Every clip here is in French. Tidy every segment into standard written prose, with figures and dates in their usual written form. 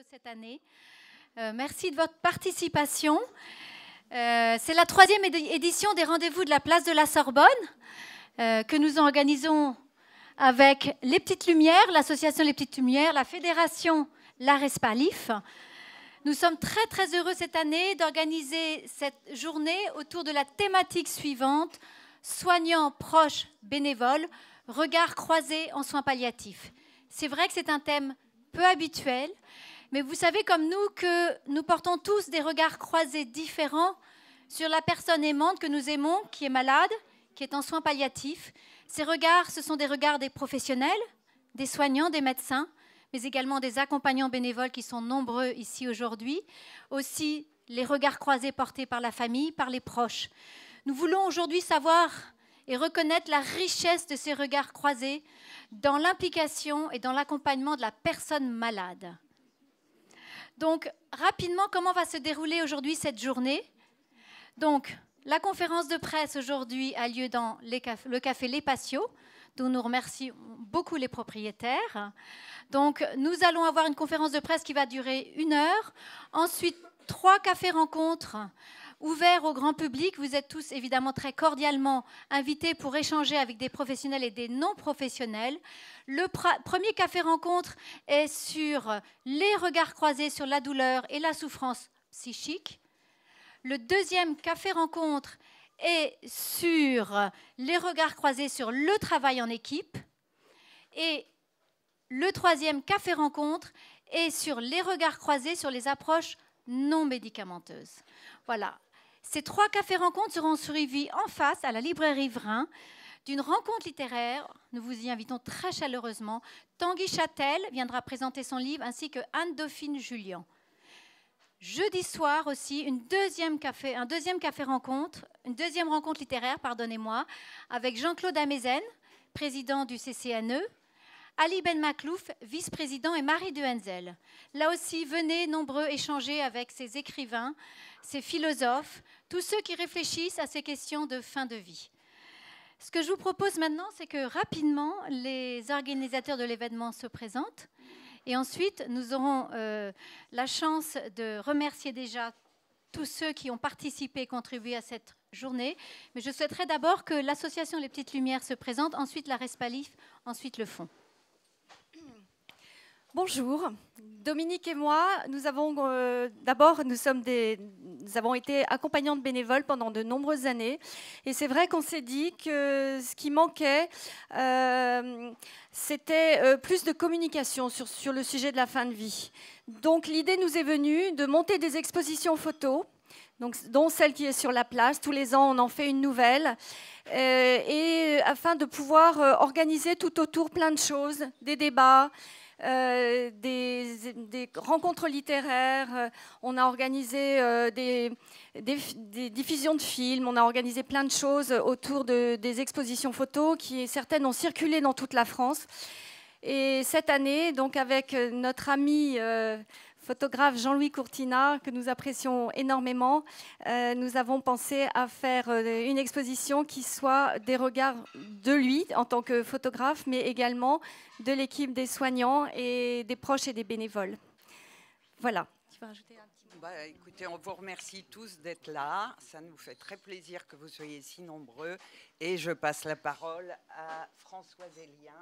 heureux cette année. Merci de votre participation. C'est la 3e édition des rendez-vous de la place de la Sorbonne que nous organisons avec Les Petites Lumières, l'association Les Petites Lumières, la fédération l'ARESPA-LIF. Nous sommes très très heureux cette année d'organiser cette journée autour de la thématique suivante: soignants, proches, bénévoles, regards croisés en soins palliatifs. C'est vrai que c'est un thème peu habituel, mais vous savez comme nous que nous portons tous des regards croisés différents sur la personne aimante que nous aimons, qui est malade, qui est en soins palliatifs. Ces regards, ce sont des regards des professionnels, des soignants, des médecins, mais également des accompagnants bénévoles qui sont nombreux ici aujourd'hui. Aussi, les regards croisés portés par la famille, par les proches. Nous voulons aujourd'hui savoir et reconnaître la richesse de ces regards croisés dans l'implication et dans l'accompagnement de la personne malade. Donc, rapidement, comment va se dérouler aujourd'hui cette journée? Donc, la conférence de presse aujourd'hui a lieu dans le café Les Patios, dont nous remercions beaucoup les propriétaires. Donc, nous allons avoir une conférence de presse qui va durer 1 heure. Ensuite, 3 cafés-rencontres ouverts au grand public. Vous êtes tous évidemment très cordialement invités pour échanger avec des professionnels et des non-professionnels. Le premier café-rencontre est sur les regards croisés sur la douleur et la souffrance psychique. Le deuxième café-rencontre est sur les regards croisés sur le travail en équipe. Et le troisième café-rencontre est sur les regards croisés sur les approches non médicamenteuses. Voilà. Ces 3 cafés-rencontres seront suivis en face, à la librairie Vrin, d'une rencontre littéraire. Nous vous y invitons très chaleureusement. Tanguy Châtel viendra présenter son livre, ainsi que Anne-Dauphine Julien. Jeudi soir aussi, une deuxième rencontre littéraire, pardonnez-moi, avec Jean-Claude Amezen, président du CCNE, Ali Ben Maklouf, vice-président, et Marie de Henzel. Là aussi, venez nombreux échanger avec ces écrivains, ces philosophes, tous ceux qui réfléchissent à ces questions de fin de vie. Ce que je vous propose maintenant, c'est que rapidement, les organisateurs de l'événement se présentent. Et ensuite, nous aurons la chance de remercier déjà tous ceux qui ont participé et contribué à cette journée. Mais je souhaiterais d'abord que l'association Les Petites Lumières se présente, ensuite l'ARESPA-LIF, ensuite le fonds. Bonjour, Dominique et moi, nous avons été accompagnantes bénévoles pendant de nombreuses années. Et c'est vrai qu'on s'est dit que ce qui manquait, c'était plus de communication sur le sujet de la fin de vie. Donc l'idée nous est venue de monter des expositions photos, dont celle qui est sur la place. Tous les ans, on en fait une nouvelle. Et afin de pouvoir organiser tout autour plein de choses, des débats, des rencontres littéraires, on a organisé des diffusions de films, on a organisé plein de choses autour des expositions photos qui, certaines, ont circulé dans toute la France. Et cette année, donc avec notre ami photographe Jean-Louis Courtina, que nous apprécions énormément, nous avons pensé à faire une exposition qui soit des regards de lui en tant que photographe, mais également de l'équipe des soignants et des proches et des bénévoles. Voilà. Tu vas rajouter un petit mot? Écoutez, on vous remercie tous d'être là. Ça nous fait très plaisir que vous soyez si nombreux. Et je passe la parole à Françoise Elien.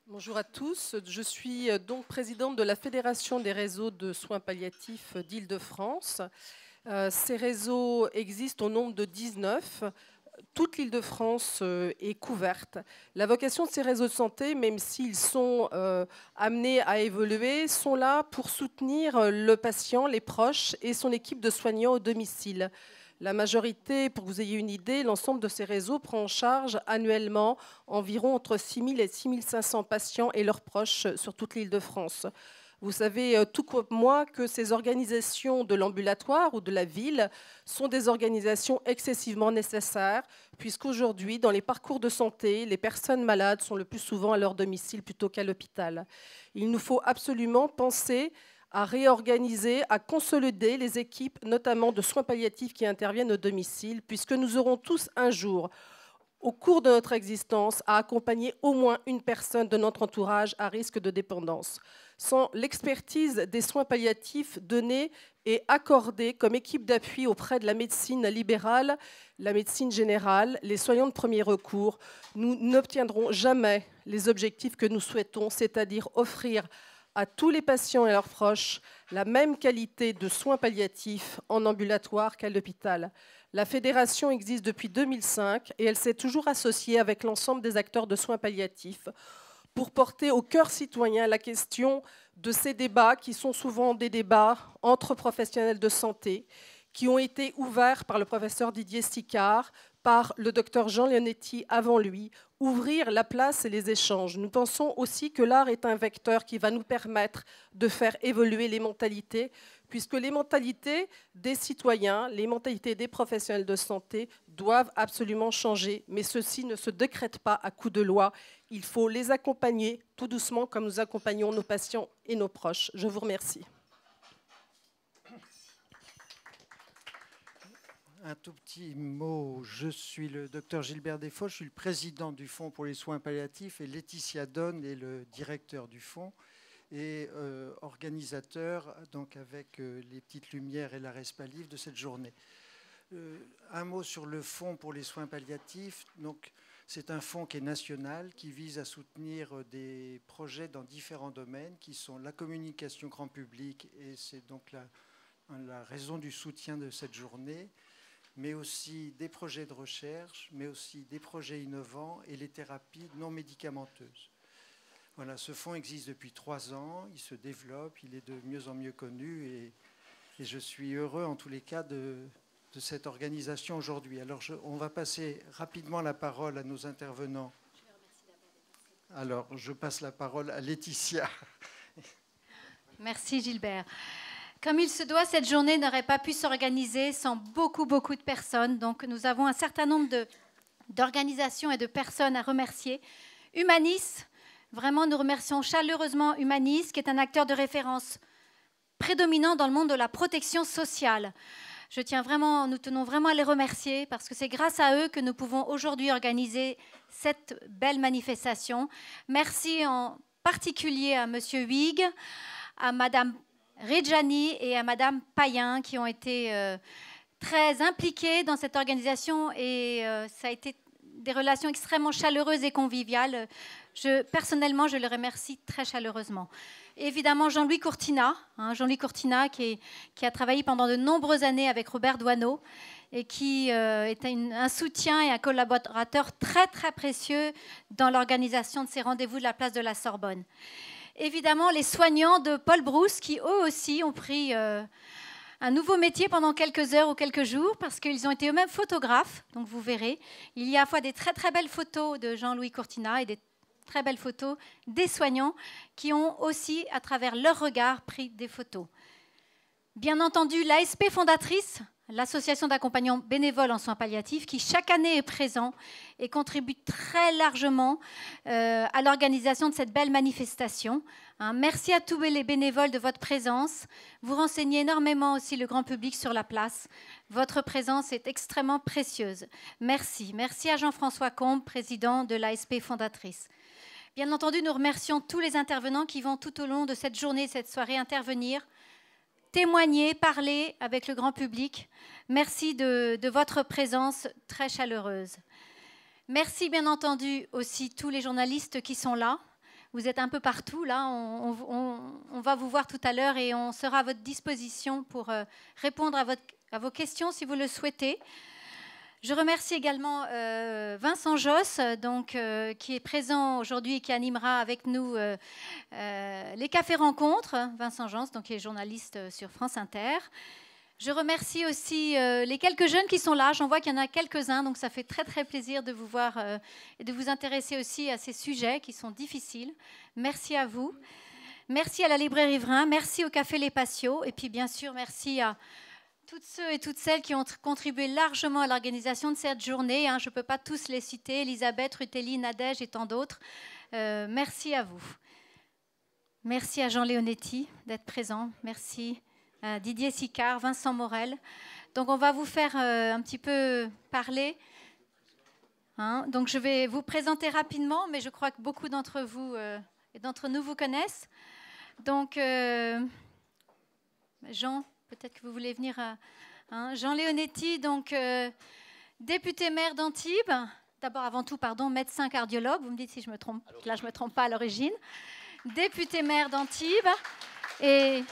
Bonjour à tous, je suis donc présidente de la Fédération des réseaux de soins palliatifs d'Île-de-France. Ces réseaux existent au nombre de 19. Toute l'Île-de-France est couverte. La vocation de ces réseaux de santé, même s'ils sont amenés à évoluer, sont là pour soutenir le patient, les proches et son équipe de soignants au domicile. La majorité, pour que vous ayez une idée, l'ensemble de ces réseaux prend en charge annuellement environ entre 6 000 et 6 500 patients et leurs proches sur toute l'Île-de-France. Vous savez tout comme moi que ces organisations de l'ambulatoire ou de la ville sont des organisations excessivement nécessaires, puisqu'aujourd'hui, dans les parcours de santé, les personnes malades sont le plus souvent à leur domicile plutôt qu'à l'hôpital. Il nous faut absolument penser à réorganiser, à consolider les équipes, notamment de soins palliatifs qui interviennent au domicile, puisque nous aurons tous un jour au cours de notre existence, à accompagner au moins une personne de notre entourage à risque de dépendance. Sans l'expertise des soins palliatifs donnés et accordés comme équipe d'appui auprès de la médecine libérale, la médecine générale, les soignants de premier recours, nous n'obtiendrons jamais les objectifs que nous souhaitons, c'est-à-dire offrir à tous les patients et leurs proches la même qualité de soins palliatifs en ambulatoire qu'à l'hôpital. La fédération existe depuis 2005 et elle s'est toujours associée avec l'ensemble des acteurs de soins palliatifs pour porter au cœur citoyen la question de ces débats qui sont souvent des débats entre professionnels de santé, qui ont été ouverts par le professeur Didier Sicard, par le docteur Jean Leonetti avant lui, ouvrir la place et les échanges. Nous pensons aussi que l'art est un vecteur qui va nous permettre de faire évoluer les mentalités, puisque les mentalités des citoyens, les mentalités des professionnels de santé doivent absolument changer, mais ceci ne se décrète pas à coup de loi. Il faut les accompagner tout doucement comme nous accompagnons nos patients et nos proches. Je vous remercie. Un tout petit mot. Je suis le docteur Gilbert Desfaux, je suis le président du Fonds pour les soins palliatifs et Laetitia Donne est le directeur du fonds et organisateur donc avec les petites lumières et la Respalive de cette journée. Un mot sur le Fonds pour les soins palliatifs. Donc, c'est un fonds qui est national, qui vise à soutenir des projets dans différents domaines, qui sont la communication grand public, et c'est donc la raison du soutien de cette journée, mais aussi des projets de recherche, mais aussi des projets innovants et les thérapies non médicamenteuses. Voilà, ce fonds existe depuis 3 ans, il se développe, il est de mieux en mieux connu et je suis heureux en tous les cas de cette organisation aujourd'hui. Alors on va passer rapidement la parole à nos intervenants. Alors je passe la parole à Laetitia. Merci Gilbert. Comme il se doit, cette journée n'aurait pas pu s'organiser sans beaucoup de personnes. Donc nous avons un certain nombre d'organisations et de personnes à remercier. Humanis, vraiment nous remercions chaleureusement Humanis, qui est un acteur de référence prédominant dans le monde de la protection sociale. Nous tenons vraiment à les remercier parce que c'est grâce à eux que nous pouvons aujourd'hui organiser cette belle manifestation. Merci en particulier à Monsieur Huyghe, à Madame Reggiani et à Madame Payen qui ont été très impliquées dans cette organisation et ça a été des relations extrêmement chaleureuses et conviviales. Personnellement, je les remercie très chaleureusement. Et évidemment, Jean-Louis Courtina, qui a travaillé pendant de nombreuses années avec Robert Doisneau et qui est un soutien et un collaborateur très précieux dans l'organisation de ces rendez-vous de la place de la Sorbonne. Évidemment, les soignants de Paul Brousse qui, eux aussi, ont pris un nouveau métier pendant quelques heures ou quelques jours parce qu'ils ont été eux-mêmes photographes. Donc, vous verrez, il y a à la fois des très belles photos de Jean-Louis Courtina et des très belles photos des soignants qui ont aussi, à travers leur regard, pris des photos. Bien entendu, l'ASP fondatrice, l'association d'accompagnants bénévoles en soins palliatifs, qui chaque année est présent et contribue très largement à l'organisation de cette belle manifestation. Merci à tous les bénévoles de votre présence. Vous renseignez énormément aussi le grand public sur la place. Votre présence est extrêmement précieuse. Merci. Merci à Jean-François Combe, président de l'ASP fondatrice. Bien entendu, nous remercions tous les intervenants qui vont tout au long de cette journée, cette soirée, intervenir, témoigner, parler avec le grand public. Merci de votre présence très chaleureuse. Merci bien entendu aussi tous les journalistes qui sont là. Vous êtes un peu partout là, on va vous voir tout à l'heure et on sera à votre disposition pour répondre à vos questions si vous le souhaitez. Je remercie également Vincent Josse, qui est présent aujourd'hui et qui animera avec nous les cafés rencontres. Vincent Josse, qui est journaliste sur France Inter. Je remercie aussi les quelques jeunes qui sont là. J'en vois qu'il y en a quelques-uns, donc ça fait très plaisir de vous voir et de vous intéresser aussi à ces sujets qui sont difficiles. Merci à vous. Merci à la librairie Vrin. Merci au Café Les Patios. Et puis bien sûr, merci à toutes ceux et toutes celles qui ont contribué largement à l'organisation de cette journée. Je ne peux pas tous les citer, Elisabeth, Rutelli, Nadège et tant d'autres. Merci à vous. Merci à Jean Leonetti d'être présent. Merci à Didier Sicard, Vincent Morel. Donc on va vous faire un petit peu parler. Hein, donc je vais vous présenter rapidement, mais je crois que beaucoup d'entre vous et d'entre nous vous connaissent. Donc Jean, peut-être que vous voulez venir. Jean Leonetti, donc député maire d'Antibes. D'abord, avant tout, pardon, médecin cardiologue. Vous me dites si je me trompe. Là, je me trompe pas à l'origine. Député maire d'Antibes et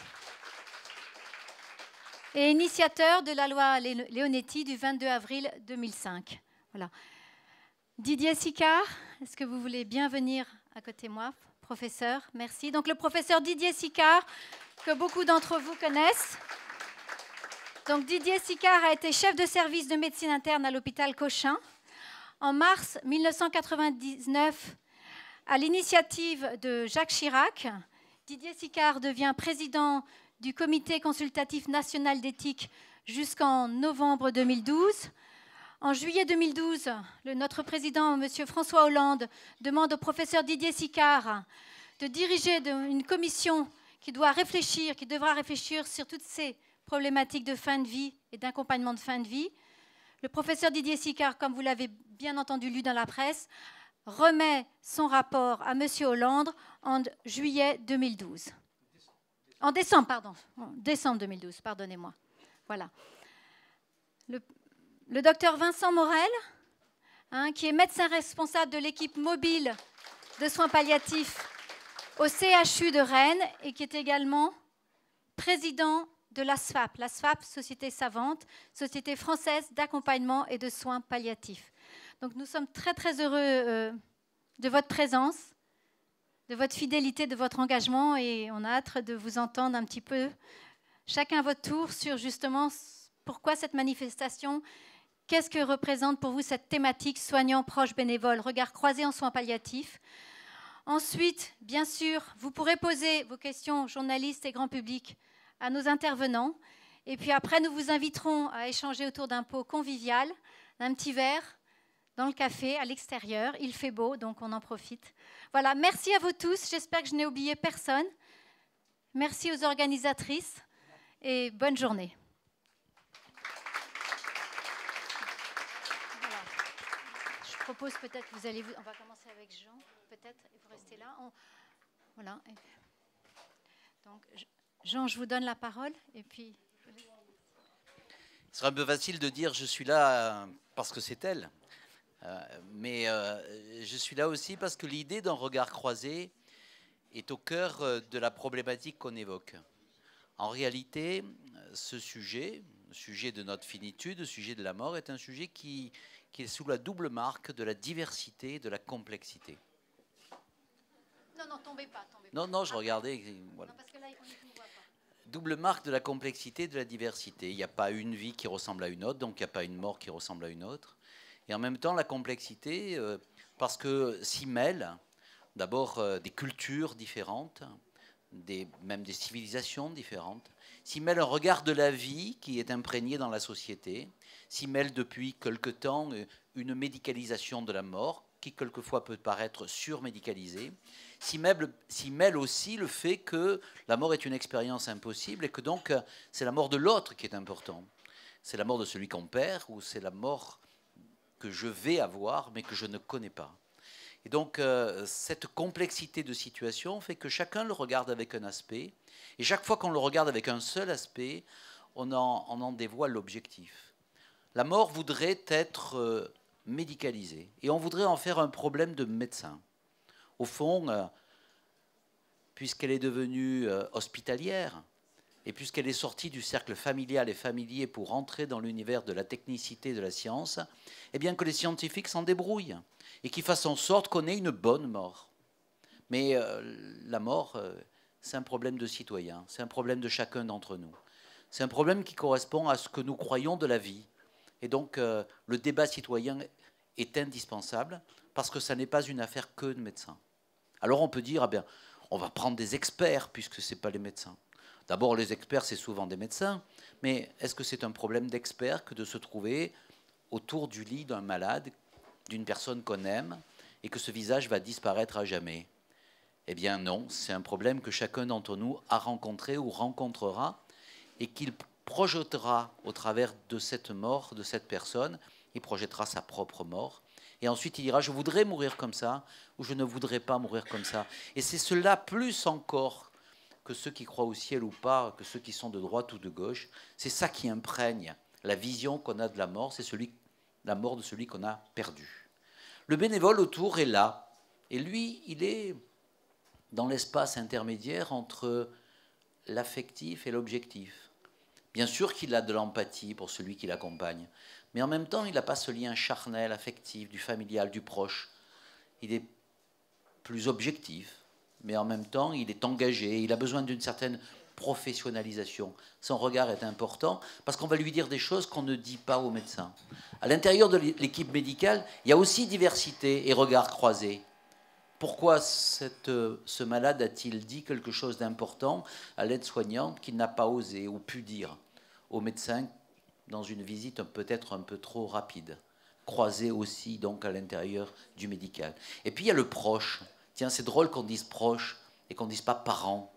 initiateur de la loi Leonetti du 22 avril 2005. Voilà. Didier Sicard, est-ce que vous voulez bien venir à côté de moi, professeur? Merci. Donc le professeur Didier Sicard, que beaucoup d'entre vous connaissent. Donc Didier Sicard a été chef de service de médecine interne à l'hôpital Cochin. En mars 1999, à l'initiative de Jacques Chirac, Didier Sicard devient président du Comité consultatif national d'éthique jusqu'en novembre 2012. En juillet 2012, notre président, M. François Hollande, demande au professeur Didier Sicard de diriger une commission qui devra réfléchir sur toutes ces problématiques de fin de vie et d'accompagnement de fin de vie. Le professeur Didier Sicard, comme vous l'avez bien entendu lu dans la presse, remet son rapport à M. Hollande en juillet 2012. En décembre, pardon. Décembre 2012, pardonnez-moi. Voilà. Le docteur Vincent Morel, qui est médecin responsable de l'équipe mobile de soins palliatifs au CHU de Rennes et qui est également président de l'ASFAP. L'ASFAP, Société savante, Société française d'accompagnement et de soins palliatifs. Donc nous sommes très très heureux de votre présence, de votre fidélité, de votre engagement et on a hâte de vous entendre un petit peu, chacun à votre tour, sur justement pourquoi cette manifestation, qu'est-ce que représente pour vous cette thématique soignants, proches, bénévoles, regard croisé en soins palliatifs. Ensuite, bien sûr, vous pourrez poser vos questions, journalistes et grand public, à nos intervenants. Et puis après, nous vous inviterons à échanger autour d'un pot convivial, d'un petit verre, dans le café, à l'extérieur. Il fait beau, donc on en profite. Voilà, merci à vous tous. J'espère que je n'ai oublié personne. Merci aux organisatrices et bonne journée. Voilà. Je propose peut-être que vous allez... On va commencer avec Jean, peut-être, et vous restez là. Voilà. Donc, Jean, je vous donne la parole, et puis... Ce sera un peu facile de dire « je suis là parce que c'est elle ». Mais je suis là aussi parce que l'idée d'un regard croisé est au cœur de la problématique qu'on évoque. En réalité, ce sujet, le sujet de notre finitude, le sujet de la mort, est un sujet qui est sous la double marque de la diversité et de la complexité. Non, tombez pas. Non, je regardais. Voilà. Non, parce que là, on ne voit pas. Double marque de la complexité et de la diversité. Il n'y a pas une vie qui ressemble à une autre, donc il n'y a pas une mort qui ressemble à une autre. Et en même temps, la complexité, parce que s'y mêlent d'abord des cultures différentes, même des civilisations différentes, s'y mêle un regard de la vie qui est imprégné dans la société, s'y mêle depuis quelque temps une médicalisation de la mort, qui quelquefois peut paraître surmédicalisée, s'y mêle aussi le fait que la mort est une expérience impossible et que donc c'est la mort de l'autre qui est important. C'est la mort de celui qu'on perd ou c'est la mort que je vais avoir mais que je ne connais pas. Et donc cette complexité de situation fait que chacun le regarde avec un aspect et chaque fois qu'on le regarde avec un seul aspect, on en dévoile l'objectif. La mort voudrait être médicalisée et on voudrait en faire un problème de médecin. Au fond, puisqu'elle est devenue hospitalière, et puisqu'elle est sortie du cercle familial et familier pour entrer dans l'univers de la technicité de la science, eh bien que les scientifiques s'en débrouillent et qu'ils fassent en sorte qu'on ait une bonne mort. Mais la mort, c'est un problème de citoyen, c'est un problème de chacun d'entre nous. C'est un problème qui correspond à ce que nous croyons de la vie. Et donc le débat citoyen est indispensable parce que ça n'est pas une affaire que de médecins. Alors on peut dire, ah bien, on va prendre des experts puisque ce n'est pas les médecins. D'abord, les experts, c'est souvent des médecins, mais est-ce que c'est un problème d'experts que de se trouver autour du lit d'un malade, d'une personne qu'on aime, et que ce visage va disparaître à jamais? Eh bien non, c'est un problème que chacun d'entre nous a rencontré ou rencontrera, et qu'il projetera au travers de cette mort, de cette personne, il projettera sa propre mort, Et ensuite, il dira, je voudrais mourir comme ça, ou je ne voudrais pas mourir comme ça. Et c'est cela plus encore que ceux qui croient au ciel ou pas, que ceux qui sont de droite ou de gauche. C'est ça qui imprègne la vision qu'on a de la mort, c'est la mort de celui qu'on a perdu. Le bénévole autour est là. Et lui, il est dans l'espace intermédiaire entre l'affectif et l'objectif. Bien sûr qu'il a de l'empathie pour celui qui l'accompagne, mais en même temps, il n'a pas ce lien charnel, affectif, du familial, du proche. Il est plus objectif, mais en même temps, il est engagé, il a besoin d'une certaine professionnalisation. Son regard est important parce qu'on va lui dire des choses qu'on ne dit pas aux médecins. À l'intérieur de l'équipe médicale, il y a aussi diversité et regards croisés. Pourquoi ce malade a-t-il dit quelque chose d'important à l'aide-soignante qu'il n'a pas osé ou pu dire au médecin dans une visite peut-être un peu trop rapide, croisée aussi donc à l'intérieur du médical. Et puis il y a le proche. Tiens, c'est drôle qu'on dise proche et qu'on ne dise pas parent,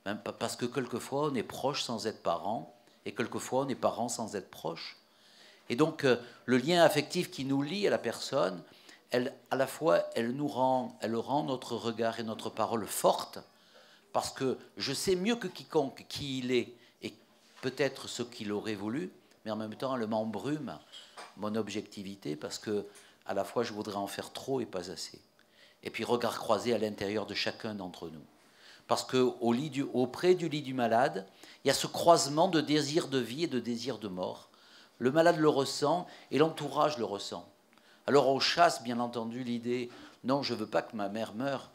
hein, parce que quelquefois on est proche sans être parent et quelquefois on est parent sans être proche. Et donc le lien affectif qui nous lie à la personne, à la fois, elle rend notre regard et notre parole forte, parce que je sais mieux que quiconque qui il est et peut-être ce qu'il aurait voulu, mais en même temps, elle m'embrume, mon objectivité, parce que à la fois, je voudrais en faire trop et pas assez. Et puis, regard croisé à l'intérieur de chacun d'entre nous. Parce qu'auprès du lit du malade, il y a ce croisement de désir de vie et de désir de mort. Le malade le ressent et l'entourage le ressent. Alors on chasse bien entendu l'idée, non, je ne veux pas que ma mère meure,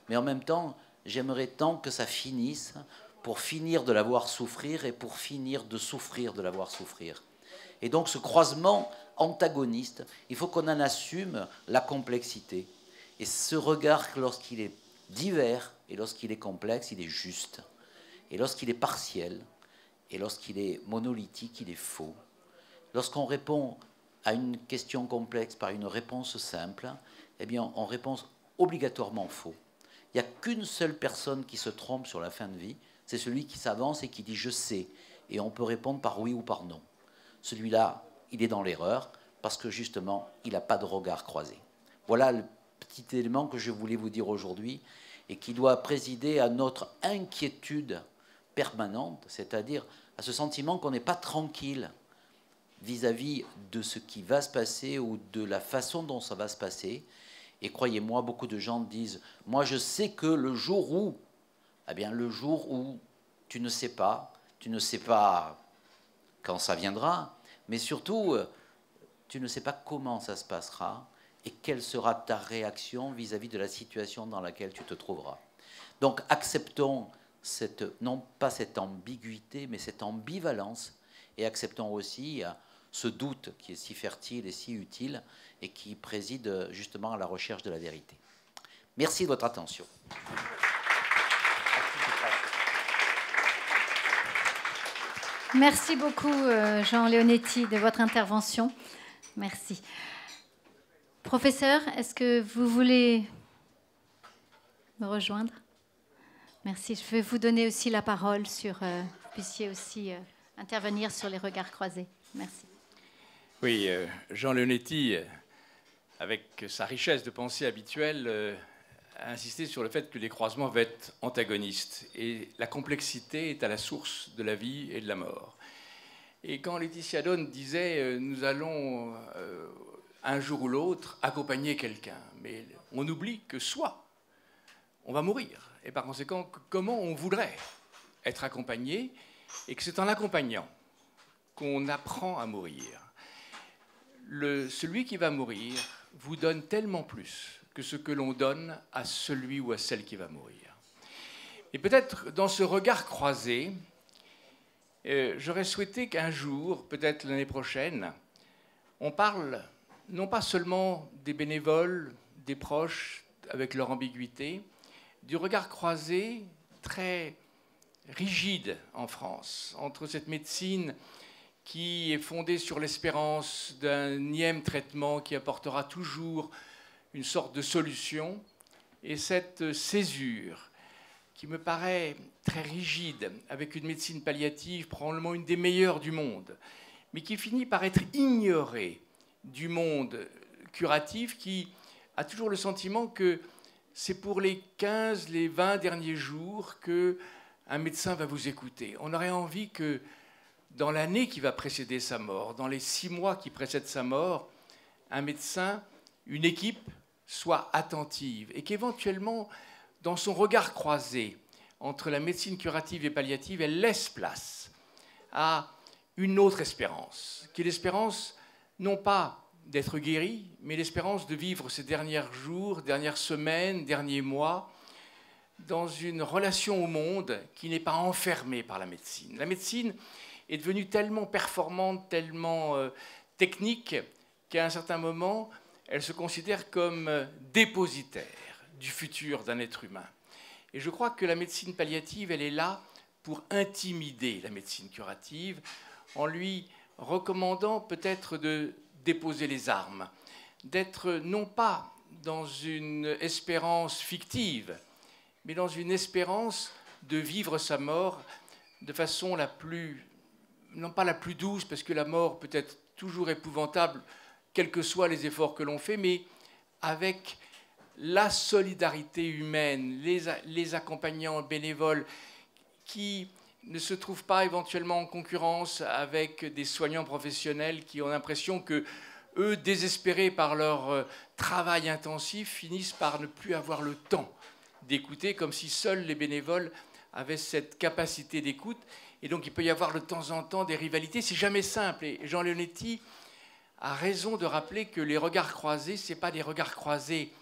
mais en même temps, j'aimerais tant que ça finisse pour finir de la voir souffrir et pour finir de souffrir de la voir souffrir. Et donc ce croisement antagoniste, il faut qu'on en assume la complexité. Et ce regard, lorsqu'il est divers et lorsqu'il est complexe, il est juste. Et lorsqu'il est partiel et lorsqu'il est monolithique, il est faux. Lorsqu'on répond à une question complexe par une réponse simple, eh bien, on répond obligatoirement faux. Il n'y a qu'une seule personne qui se trompe sur la fin de vie, c'est celui qui s'avance et qui dit « je sais ». Et on peut répondre par oui ou par non. Celui-là, il est dans l'erreur parce que justement, il n'a pas de regard croisé. Voilà le petit élément que je voulais vous dire aujourd'hui et qui doit présider à notre inquiétude permanente, c'est-à-dire à ce sentiment qu'on n'est pas tranquille vis-à-vis de ce qui va se passer ou de la façon dont ça va se passer. Et croyez-moi, beaucoup de gens disent « moi je sais que le jour où », eh bien le jour où tu ne sais pas quand ça viendra, mais surtout, tu ne sais pas comment ça se passera et quelle sera ta réaction vis-à-vis de la situation dans laquelle tu te trouveras. Donc acceptons non pas cette ambiguïté, mais cette ambivalence, et acceptons aussi ce doute qui est si fertile et si utile et qui préside justement à la recherche de la vérité. Merci de votre attention. Merci beaucoup, Jean Leonetti, de votre intervention. Merci. Professeur, est-ce que vous voulez me rejoindre? Merci. Je vais vous donner aussi la parole sur... vous puissiez aussi intervenir sur les regards croisés. Merci. Oui, Jean Leonetti, avec sa richesse de pensée habituelle, a insisté sur le fait que les croisements vont être antagonistes. Et la complexité est à la source de la vie et de la mort. Et quand Laetitia Dohn disait « nous allons un jour ou l'autre accompagner quelqu'un », mais on oublie que soit on va mourir. Et par conséquent, comment on voudrait être accompagné, et que c'est en l'accompagnant qu'on apprend à mourir. Celui qui va mourir vous donne tellement plus que ce que l'on donne à celui ou à celle qui va mourir. Et peut-être dans ce regard croisé, j'aurais souhaité qu'un jour, peut-être l'année prochaine, on parle non pas seulement des bénévoles, des proches avec leur ambiguïté, du regard croisé très rigide en France entre cette médecine qui est fondée sur l'espérance d'un énième traitement qui apportera toujours une sorte de solution, et cette césure qui me paraît très rigide, avec une médecine palliative probablement une des meilleures du monde, mais qui finit par être ignorée du monde curative qui a toujours le sentiment que c'est pour les 15, les 20 derniers jours qu'un médecin va vous écouter. On aurait envie que dans l'année qui va précéder sa mort, dans les 6 mois qui précèdent sa mort, un médecin, une équipe soit attentive et qu'éventuellement, dans son regard croisé entre la médecine curative et palliative, elle laisse place à une autre espérance, qui est l'espérance non pas d'être guéri, mais l'espérance de vivre ces derniers jours, dernières semaines, derniers mois, dans une relation au monde qui n'est pas enfermée par la médecine. La médecine est devenue tellement performante, tellement technique, qu'à un certain moment, elle se considère comme dépositaire du futur d'un être humain. Et je crois que la médecine palliative, elle est là pour intimider la médecine curative, en lui recommandant peut-être de déposer les armes, d'être non pas dans une espérance fictive, mais dans une espérance de vivre sa mort de façon la plus, non pas la plus douce, parce que la mort peut être toujours épouvantable, quels que soient les efforts que l'on fait, mais avec la solidarité humaine, les accompagnants bénévoles qui ne se trouvent pas éventuellement en concurrence avec des soignants professionnels qui ont l'impression que eux, désespérés par leur travail intensif, finissent par ne plus avoir le temps d'écouter, comme si seuls les bénévoles avaient cette capacité d'écoute. Et donc il peut y avoir de temps en temps des rivalités, c'est jamais simple. Et Jean Leonetti a raison de rappeler que les regards croisés, ce n'est pas des regards croisés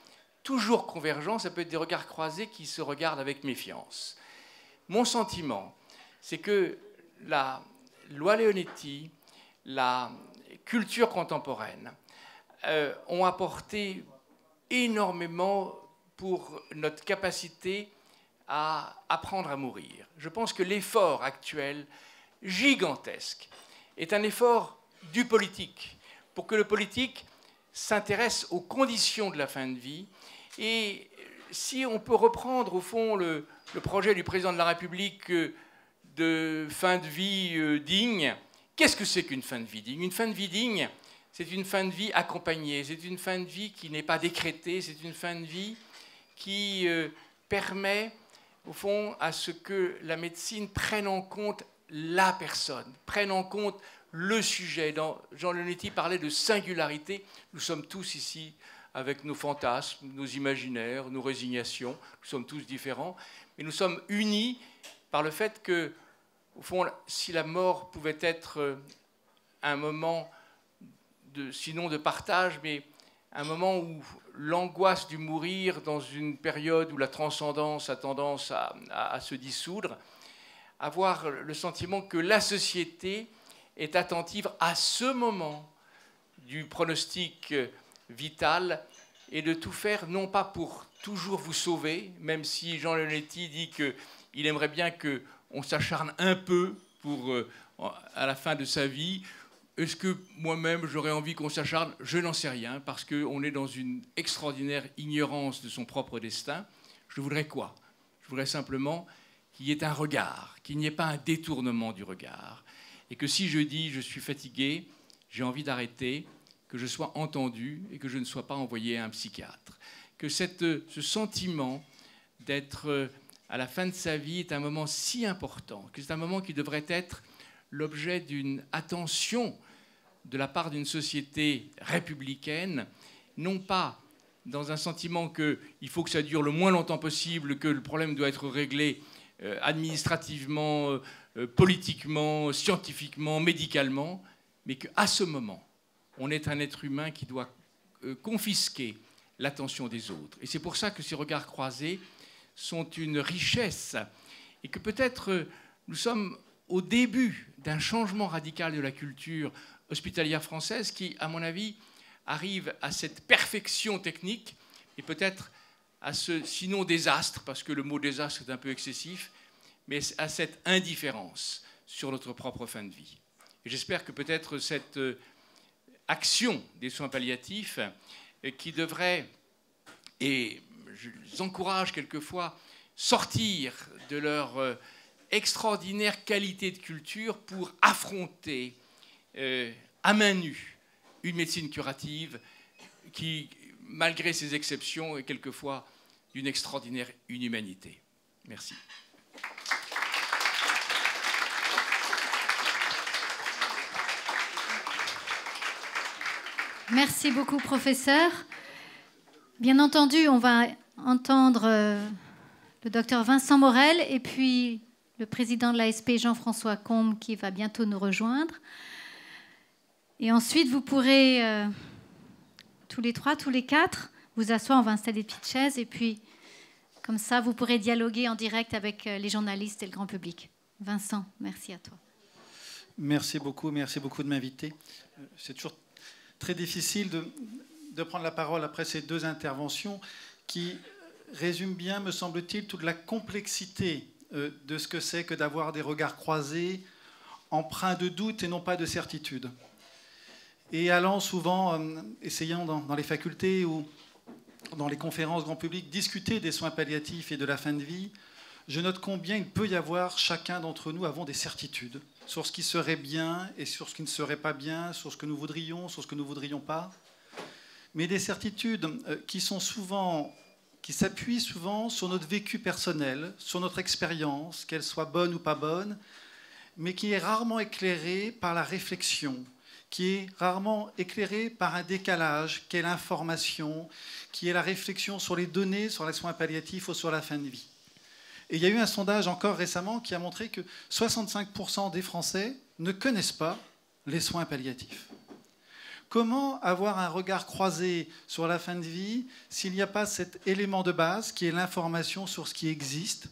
toujours convergents, ça peut être des regards croisés qui se regardent avec méfiance. Mon sentiment, c'est que la loi Leonetti, la culture contemporaine ont apporté énormément pour notre capacité à apprendre à mourir. Je pense que l'effort actuel, gigantesque, est un effort du politique, pour que le politique s'intéresse aux conditions de la fin de vie. Et si on peut reprendre au fond le projet du président de la République de fin de vie digne, qu'est-ce que c'est qu'une fin de vie digne? Une fin de vie digne, c'est une fin de vie accompagnée, c'est une fin de vie qui n'est pas décrétée, c'est une fin de vie qui permet, au fond, à ce que la médecine prenne en compte la personne, prenne en compte le sujet. Jean Leonetti parlait de singularité. Nous sommes tous ici avec nos fantasmes, nos imaginaires, nos résignations. Nous sommes tous différents, mais nous sommes unis par le fait que, au fond, si la mort pouvait être un moment, sinon de partage, mais un moment où l'angoisse du mourir dans une période où la transcendance a tendance à se dissoudre, avoir le sentiment que la société est attentive à ce moment du pronostic vital et de tout faire, non pas pour toujours vous sauver, même si Jean Leonetti dit qu'il aimerait bien qu'on s'acharne un peu à la fin de sa vie. Est-ce que moi-même, j'aurais envie qu'on s'acharne? Je n'en sais rien, parce qu'on est dans une extraordinaire ignorance de son propre destin. Je voudrais quoi? Je voudrais simplement qu'il y ait un regard, qu'il n'y ait pas un détournement du regard. Et que si je dis « je suis fatigué, j'ai envie d'arrêter », que je sois entendu et que je ne sois pas envoyé à un psychiatre. Que ce sentiment d'être à la fin de sa vie est un moment si important, que c'est un moment qui devrait être l'objet d'une attention de la part d'une société républicaine, non pas dans un sentiment qu'il faut que ça dure le moins longtemps possible, que le problème doit être réglé administrativement, politiquement, scientifiquement, médicalement, mais qu'à ce moment, on est un être humain qui doit confisquer l'attention des autres. Et c'est pour ça que ces regards croisés sont une richesse et que peut-être nous sommes au début d'un changement radical de la culture hospitalière française qui, à mon avis, arrive à cette perfection technique et peut-être à ce, sinon désastre, parce que le mot désastre est un peu excessif, mais à cette indifférence sur notre propre fin de vie. Et j'espère que peut-être cette action des soins palliatifs qui devrait, et je les encourage quelquefois, sortir de leur extraordinaire qualité de culture pour affronter à main nue une médecine curative, qui, malgré ses exceptions, est quelquefois d'une extraordinaire inhumanité. Merci. Merci beaucoup, professeur. Bien entendu, on va entendre le docteur Vincent Morel et puis le président de l'ASP, Jean-François Combe, qui va bientôt nous rejoindre. Et ensuite, vous pourrez, tous les trois, tous les quatre, vous asseoir. On va installer des petites chaises et puis, comme ça, vous pourrez dialoguer en direct avec les journalistes et le grand public. Vincent, merci à toi. Merci beaucoup de m'inviter. C'est toujours très difficile de prendre la parole après ces deux interventions qui résument bien, me semble-t-il, toute la complexité de ce que c'est que d'avoir des regards croisés, empreints de doute et non pas de certitude. Et allant souvent, essayant dans les facultés ou dans les conférences grand public, discuter des soins palliatifs et de la fin de vie, je note combien il peut y avoir, chacun d'entre nous avons des certitudes sur ce qui serait bien et sur ce qui ne serait pas bien, sur ce que nous voudrions, sur ce que nous ne voudrions pas. Mais des certitudes qui s'appuient souvent sur notre vécu personnel, sur notre expérience, qu'elle soit bonne ou pas bonne, mais qui est rarement éclairée par la réflexion, qui est rarement éclairée par un décalage, qui est l'information, qui est la réflexion sur les données, sur les soins palliatifs ou sur la fin de vie. Et il y a eu un sondage encore récemment qui a montré que 65% des Français ne connaissent pas les soins palliatifs. Comment avoir un regard croisé sur la fin de vie s'il n'y a pas cet élément de base qui est l'information sur ce qui existe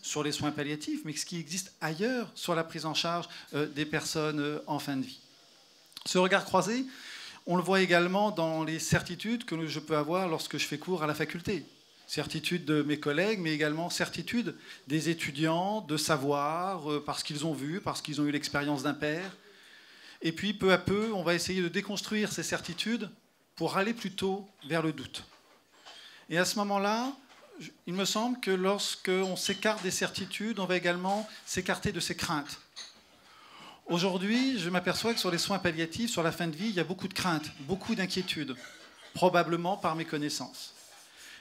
sur les soins palliatifs, mais ce qui existe ailleurs sur la prise en charge des personnes en fin de vie. Ce regard croisé, on le voit également dans les certitudes que je peux avoir lorsque je fais cours à la faculté. Certitude de mes collègues, mais également certitude des étudiants de savoir, parce qu'ils ont vu, parce qu'ils ont eu l'expérience d'un père. Et puis, peu à peu, on va essayer de déconstruire ces certitudes pour aller plutôt vers le doute. Et à ce moment-là, il me semble que lorsqu'on s'écarte des certitudes, on va également s'écarter de ses craintes. Aujourd'hui, je m'aperçois que sur les soins palliatifs, sur la fin de vie, il y a beaucoup de craintes, beaucoup d'inquiétudes, probablement par méconnaissance.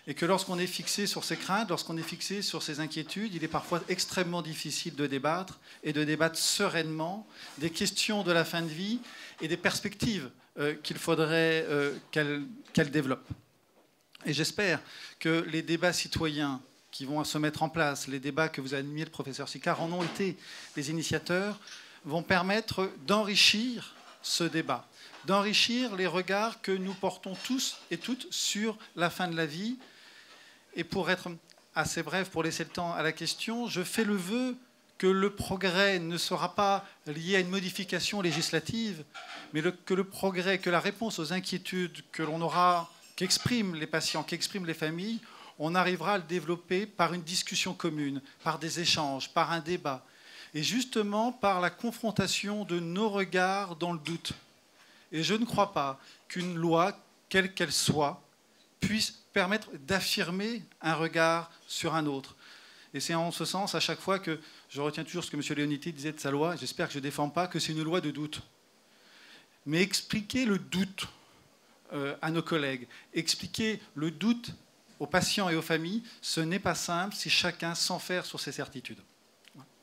Et que lorsqu'on est fixé sur ces craintes, lorsqu'on est fixé sur ces inquiétudes, il est parfois extrêmement difficile de débattre et de débattre sereinement des questions de la fin de vie et des perspectives qu'il faudrait qu'elle développe. Et j'espère que les débats citoyens qui vont se mettre en place, les débats que vous avez animés, le professeur Sicard, en ont été les initiateurs, vont permettre d'enrichir ce débat, d'enrichir les regards que nous portons tous et toutes sur la fin de la vie. Et pour être assez bref, pour laisser le temps à la question, je fais le vœu que le progrès ne sera pas lié à une modification législative, mais que le progrès, que la réponse aux inquiétudes que l'on aura, qu'expriment les patients, qu'expriment les familles, on arrivera à le développer par une discussion commune, par des échanges, par un débat, et justement par la confrontation de nos regards dans le doute. Et je ne crois pas qu'une loi, quelle qu'elle soit, puisse permettre d'affirmer un regard sur un autre. Et c'est en ce sens, à chaque fois, que je retiens toujours ce que M. Leonetti disait de sa loi, j'espère que je ne défends pas, que c'est une loi de doute. Mais expliquer le doute à nos collègues, expliquer le doute aux patients et aux familles, ce n'est pas simple si chacun s'enferme sur ses certitudes.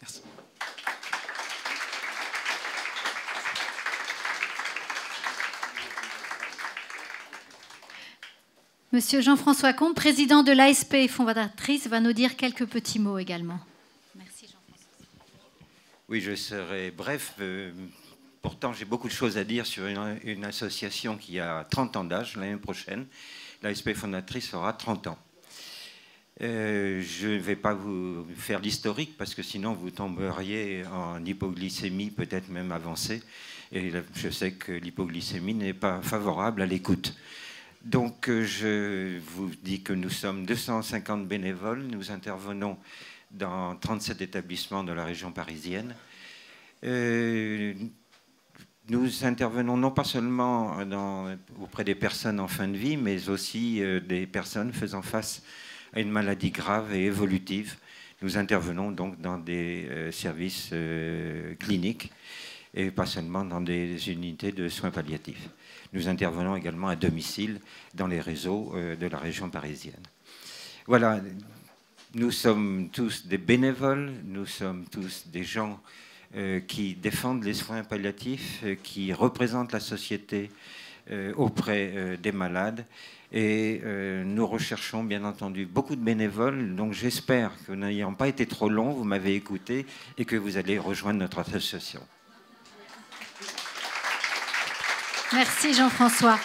Merci. Monsieur Jean-François Combe, président de l'ASP et fondatrice, va nous dire quelques petits mots également. Merci Jean-François. Oui, je serai bref. Pourtant, j'ai beaucoup de choses à dire sur une association qui a 30 ans d'âge l'année prochaine. L'ASP fondatrice aura 30 ans. Je ne vais pas vous faire l'historique parce que sinon vous tomberiez en hypoglycémie, peut-être même avancée. Et je sais que l'hypoglycémie n'est pas favorable à l'écoute. Donc, je vous dis que nous sommes 250 bénévoles. Nous intervenons dans 37 établissements de la région parisienne. Nous intervenons non pas seulement auprès des personnes en fin de vie, mais aussi des personnes faisant face à une maladie grave et évolutive. Nous intervenons donc dans des services cliniques et pas seulement dans des unités de soins palliatifs. Nous intervenons également à domicile dans les réseaux de la région parisienne. Voilà, nous sommes tous des bénévoles, nous sommes tous des gens qui défendent les soins palliatifs, qui représentent la société auprès des malades. Et nous recherchons bien entendu beaucoup de bénévoles. Donc j'espère que nous n'ayant pas été trop long, vous m'avez écouté et que vous allez rejoindre notre association. Merci Jean-François.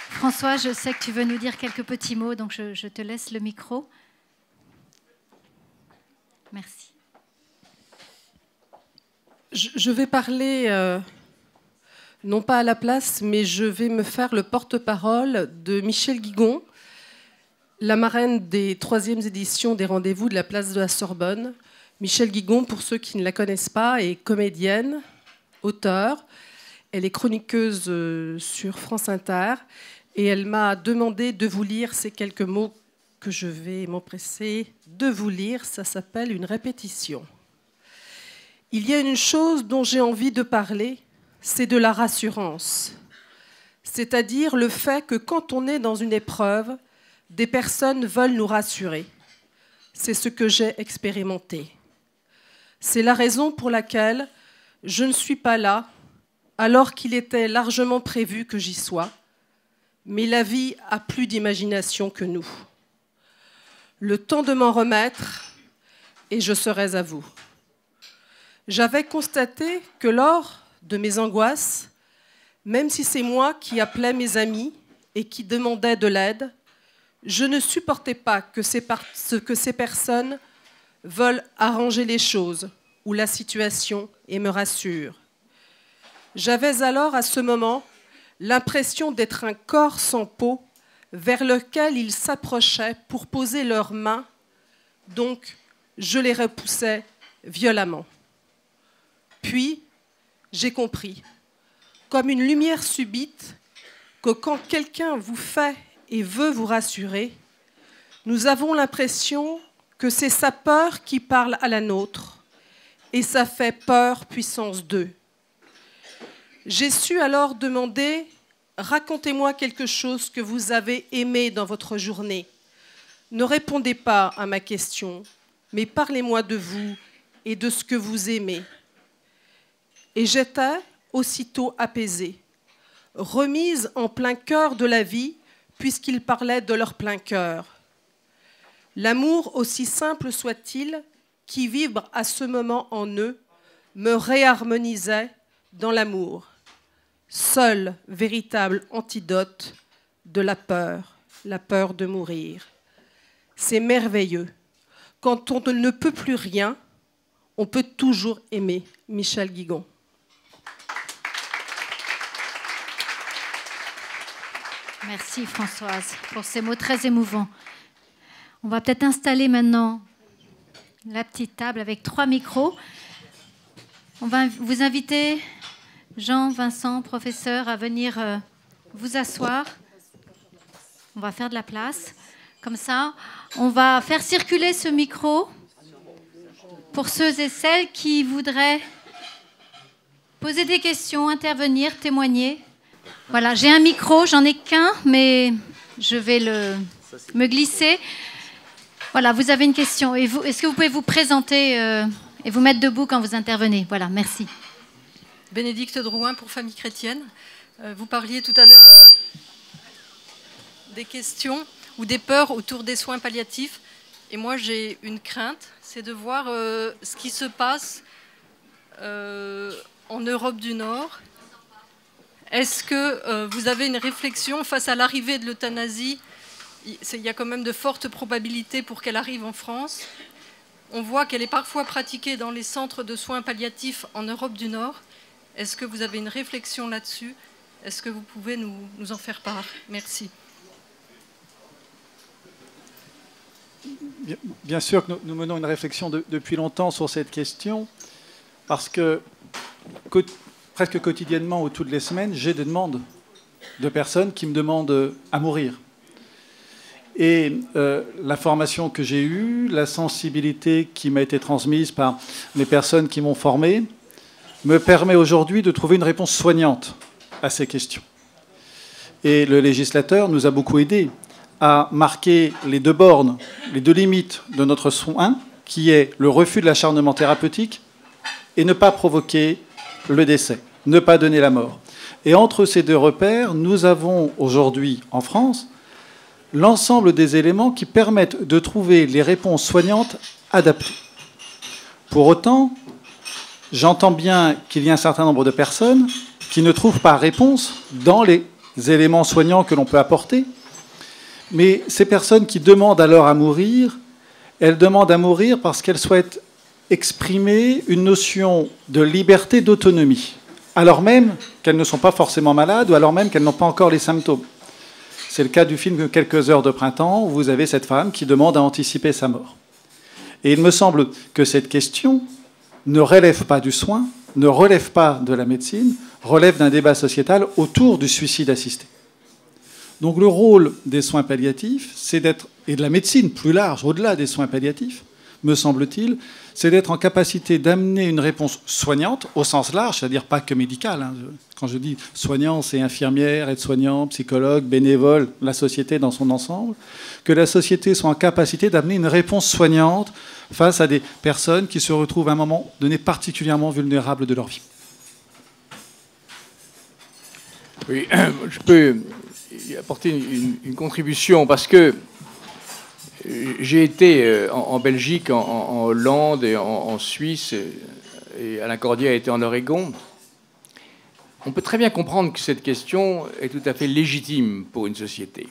François, je sais que tu veux nous dire quelques petits mots, donc je te laisse le micro. Merci. Je vais parler, non pas à la place, mais je vais me faire le porte-parole de Michèle Guigon, la marraine des 3e éditions des Rendez-vous de la place de la Sorbonne. Michèle Guigon, pour ceux qui ne la connaissent pas, est comédienne, auteure. Elle est chroniqueuse sur France Inter et elle m'a demandé de vous lire ces quelques mots que je vais m'empresser de vous lire. Ça s'appelle une répétition. Il y a une chose dont j'ai envie de parler, c'est de la rassurance. C'est-à-dire le fait que quand on est dans une épreuve, des personnes veulent nous rassurer. C'est ce que j'ai expérimenté. C'est la raison pour laquelle je ne suis pas là, alors qu'il était largement prévu que j'y sois. Mais la vie a plus d'imagination que nous. Le temps de m'en remettre, et je serai à vous. J'avais constaté que lors de mes angoisses, même si c'est moi qui appelais mes amis et qui demandais de l'aide, je ne supportais pas que ces personnes veulent arranger les choses ou la situation et me rassurent. J'avais alors à ce moment l'impression d'être un corps sans peau vers lequel ils s'approchaient pour poser leurs mains, donc je les repoussais violemment. Puis, j'ai compris, comme une lumière subite, que quand quelqu'un vous fait et veut vous rassurer, nous avons l'impression que c'est sa peur qui parle à la nôtre, et ça fait peur puissance 2. J'ai su alors demander « Racontez-moi quelque chose que vous avez aimé dans votre journée. Ne répondez pas à ma question, mais parlez-moi de vous et de ce que vous aimez. » Et j'étais aussitôt apaisée, remise en plein cœur de la vie, puisqu'ils parlaient de leur plein cœur. L'amour, aussi simple soit-il, qui vibre à ce moment en eux, me réharmonisait dans l'amour. Seul véritable antidote de la peur de mourir. C'est merveilleux. Quand on ne peut plus rien, on peut toujours aimer. Michèle Guigon. Merci Françoise pour ces mots très émouvants. On va peut-être installer maintenant la petite table avec 3 micros. On va vous inviter, Jean, Vincent, professeur, à venir vous asseoir. On va faire de la place. Comme ça, on va faire circuler ce micro pour ceux et celles qui voudraient poser des questions, intervenir, témoigner. Voilà, j'ai un micro, j'en ai qu'un, mais je vais me glisser. Voilà, vous avez une question. Est-ce que vous pouvez vous présenter et vous mettre debout quand vous intervenez? Voilà, merci. Bénédicte Drouin pour Famille Chrétienne. Vous parliez tout à l'heure des questions ou des peurs autour des soins palliatifs. Et moi, j'ai une crainte, c'est de voir ce qui se passe en Europe du Nord. Est-ce que vous avez une réflexion face à l'arrivée de l'euthanasie? Il y a quand même de fortes probabilités pour qu'elle arrive en France. On voit qu'elle est parfois pratiquée dans les centres de soins palliatifs en Europe du Nord. Est-ce que vous avez une réflexion là-dessus? Est-ce que vous pouvez nous en faire part? Merci. Bien sûr que nous menons une réflexion depuis longtemps sur cette question, parce que presque quotidiennement ou toutes les semaines, j'ai des demandes de personnes qui me demandent à mourir. Et la formation que j'ai eue, la sensibilité qui m'a été transmise par les personnes qui m'ont formé, me permet aujourd'hui de trouver une réponse soignante à ces questions. Et le législateur nous a beaucoup aidés à marquer les deux bornes, les deux limites de notre soin, qui est le refus de l'acharnement thérapeutique et ne pas provoquer le décès, ne pas donner la mort. Et entre ces deux repères, nous avons aujourd'hui en France l'ensemble des éléments qui permettent de trouver les réponses soignantes adaptées. Pour autant, j'entends bien qu'il y a un certain nombre de personnes qui ne trouvent pas réponse dans les éléments soignants que l'on peut apporter, mais ces personnes qui demandent alors à mourir, elles demandent à mourir parce qu'elles souhaitent exprimer une notion de liberté, d'autonomie, alors même qu'elles ne sont pas forcément malades ou alors même qu'elles n'ont pas encore les symptômes. C'est le cas du film Quelques heures de printemps, où vous avez cette femme qui demande à anticiper sa mort. Et il me semble que cette question ne relève pas du soin, ne relève pas de la médecine, relève d'un débat sociétal autour du suicide assisté. Donc le rôle des soins palliatifs, c'est d'être, et de la médecine plus large, au-delà des soins palliatifs, me semble-t-il, c'est d'être en capacité d'amener une réponse soignante, au sens large, c'est-à-dire pas que médicale. Hein. Quand je dis soignant, c'est infirmière, aide-soignant, psychologue, bénévole, la société dans son ensemble, que la société soit en capacité d'amener une réponse soignante face à des personnes qui se retrouvent à un moment donné particulièrement vulnérables de leur vie. Oui, je peux apporter une contribution parce que j'ai été en Belgique, en Hollande et en Suisse, et Alain Cordier a été en Oregon. On peut très bien comprendre que cette question est tout à fait légitime pour une société.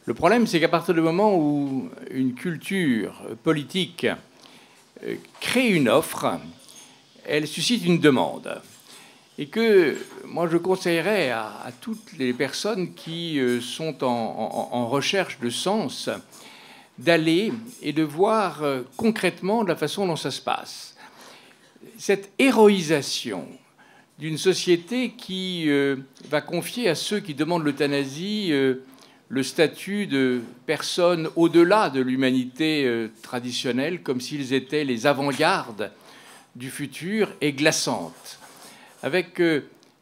Le problème, c'est qu'à partir du moment où une culture politique crée une offre, elle suscite une demande. Et que moi, je conseillerais à toutes les personnes qui sont en recherche de sens d'aller et de voir concrètement la façon dont ça se passe. Cette héroïsation d'une société qui va confier à ceux qui demandent l'euthanasie le statut de personnes au-delà de l'humanité traditionnelle, comme s'ils étaient les avant-gardes du futur, est glaçante. Avec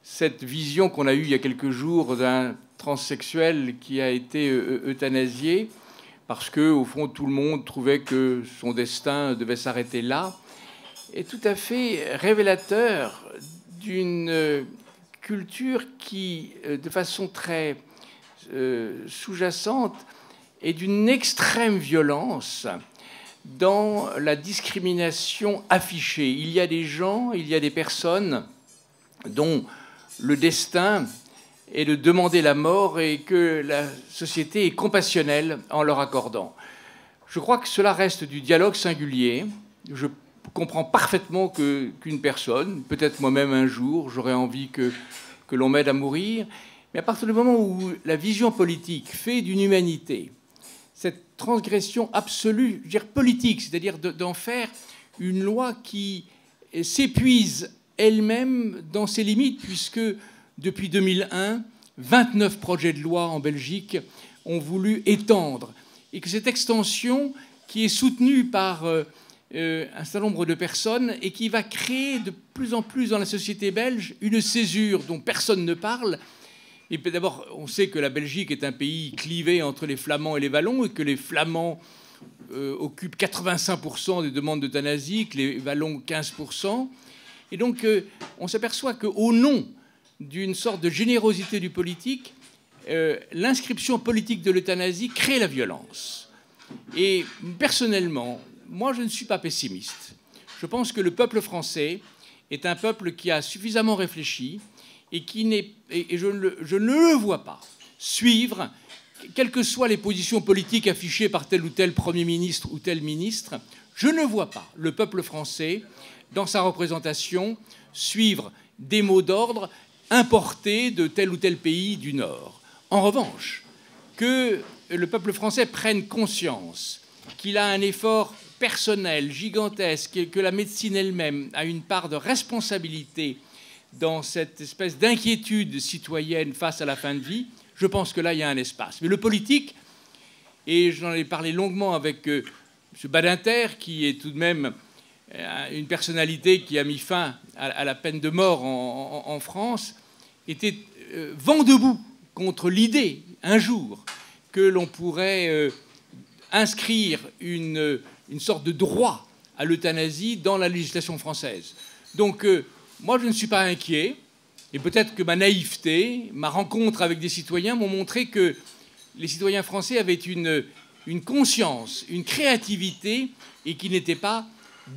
cette vision qu'on a eue il y a quelques jours d'un transsexuel qui a été euthanasié, parce que, au fond, tout le monde trouvait que son destin devait s'arrêter là, est tout à fait révélateur d'une culture qui, de façon très sous-jacente, est d'une extrême violence dans la discrimination affichée. Il y a des gens, il y a des personnes dont le destin et de demander la mort et que la société est compassionnelle en leur accordant. Je crois que cela reste du dialogue singulier. Je comprends parfaitement qu'une personne, peut-être moi-même un jour, j'aurais envie que l'on m'aide à mourir, mais à partir du moment où la vision politique fait d'une humanité cette transgression absolue, je veux dire politique, c'est-à-dire d'en faire une loi qui s'épuise elle-même dans ses limites, puisque depuis 2001, 29 projets de loi en Belgique ont voulu étendre. Et que cette extension, qui est soutenue par un certain nombre de personnes et qui va créer de plus en plus dans la société belge une césure dont personne ne parle. Et d'abord, on sait que la Belgique est un pays clivé entre les Flamands et les Wallons et que les Flamands occupent 85% des demandes d'euthanasie, que les Wallons 15%. Et donc, on s'aperçoit qu'au nom d'une sorte de générosité du politique, l'inscription politique de l'euthanasie crée la violence. Et personnellement, moi, je ne suis pas pessimiste. Je pense que le peuple français est un peuple qui a suffisamment réfléchi et qui n'est, et je ne le vois pas suivre, quelles que soient les positions politiques affichées par tel ou tel Premier ministre ou tel ministre, je ne vois pas le peuple français, dans sa représentation, suivre des mots d'ordre importés de tel ou tel pays du Nord. En revanche, que le peuple français prenne conscience qu'il a un effort personnel, gigantesque, et que la médecine elle-même a une part de responsabilité dans cette espèce d'inquiétude citoyenne face à la fin de vie, je pense que là, il y a un espace. Mais le politique, et j'en ai parlé longuement avec M. Badinter, qui est tout de même une personnalité qui a mis fin à la peine de mort en France, était vent debout contre l'idée, un jour, que l'on pourrait inscrire une sorte de droit à l'euthanasie dans la législation française. Donc, moi, je ne suis pas inquiet, et peut-être que ma naïveté, ma rencontre avec des citoyens m'ont montré que les citoyens français avaient une conscience, une créativité, et qui n'étaient pas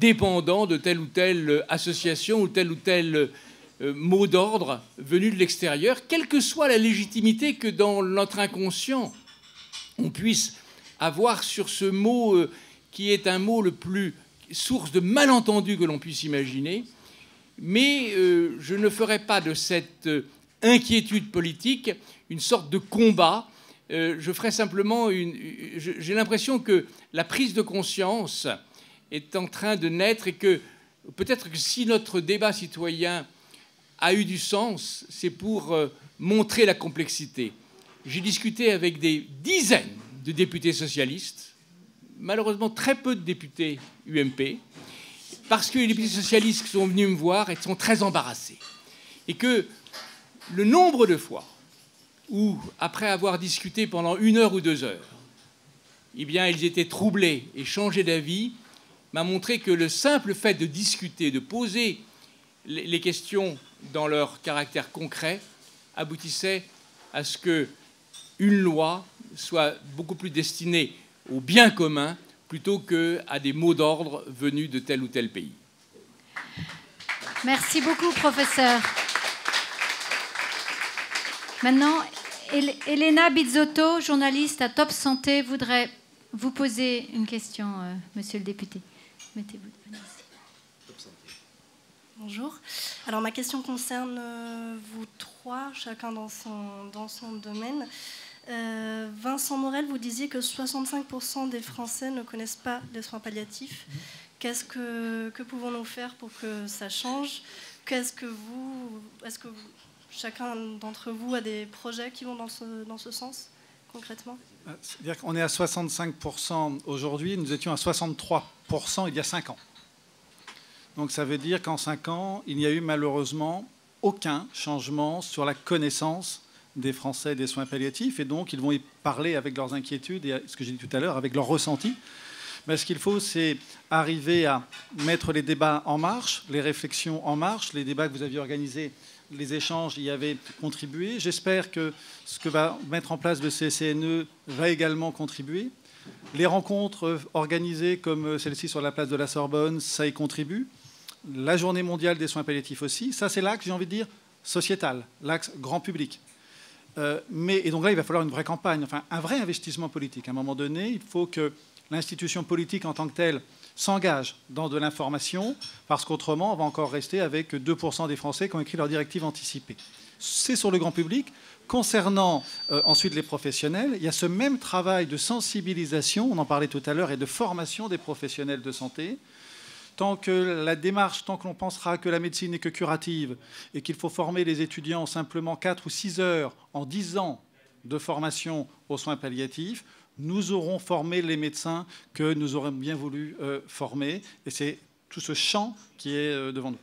dépendants de telle ou telle association ou tel mot d'ordre venu de l'extérieur, quelle que soit la légitimité que dans notre inconscient on puisse avoir sur ce mot qui est un mot le plus source de malentendus que l'on puisse imaginer. Mais je ne ferai pas de cette inquiétude politique une sorte de combat. Je ferai simplement j'ai l'impression que la prise de conscience est en train de naître et que peut-être que si notre débat citoyen a eu du sens, c'est pour montrer la complexité. J'ai discuté avec des dizaines de députés socialistes, malheureusement très peu de députés UMP, parce que les députés socialistes qui sont venus me voir sont très embarrassés. Et que le nombre de fois où, après avoir discuté pendant 1 heure ou 2 heures, eh bien, ils étaient troublés et changés d'avis, m'a montré que le simple fait de discuter, de poser les questions dans leur caractère concret, aboutissait à ce qu'une loi soit beaucoup plus destinée au bien commun plutôt qu'à des mots d'ordre venus de tel ou tel pays. Merci beaucoup, professeur. Maintenant, Elena Bizzotto, journaliste à Top Santé, voudrait vous poser une question, monsieur le député. Mettez-vous devant ici. Bonjour. Alors ma question concerne vous trois, chacun dans son domaine. Vincent Morel, vous disiez que 65% des Français ne connaissent pas les soins palliatifs. Que pouvons-nous faire pour que ça change? Est-ce que chacun d'entre vous a des projets qui vont dans ce sens, concrètement? C'est-à-dire qu'on est à 65% aujourd'hui, nous étions à 63% il y a 5 ans. Donc ça veut dire qu'en 5 ans, il n'y a eu malheureusement aucun changement sur la connaissance des Français des soins palliatifs, et donc ils vont y parler avec leurs inquiétudes et ce que j'ai dit tout à l'heure, avec leurs ressentis. Mais ce qu'il faut, c'est arriver à mettre les débats en marche, les réflexions en marche. Les débats que vous aviez organisés, les échanges y avaient contribué. J'espère que ce que va mettre en place le CCNE va également contribuer. Les rencontres organisées comme celle-ci sur la place de la Sorbonne, ça y contribue. La journée mondiale des soins palliatifs aussi. Ça, c'est l'axe, j'ai envie de dire, sociétal, l'axe grand public. Et donc là, il va falloir une vraie campagne, enfin un vrai investissement politique. À un moment donné, il faut que l'institution politique en tant que telle s'engage dans de l'information, parce qu'autrement, on va encore rester avec 2% des Français qui ont écrit leur directive anticipée. C'est sur le grand public. Concernant ensuite les professionnels, il y a ce même travail de sensibilisation, on en parlait tout à l'heure, et de formation des professionnels de santé. Tant que la démarche, tant que l'on pensera que la médecine n'est que curative et qu'il faut former les étudiants simplement 4 ou 6 heures en 10 ans de formation aux soins palliatifs, nous aurons formé les médecins que nous aurions bien voulu former. Et c'est tout ce champ qui est devant nous.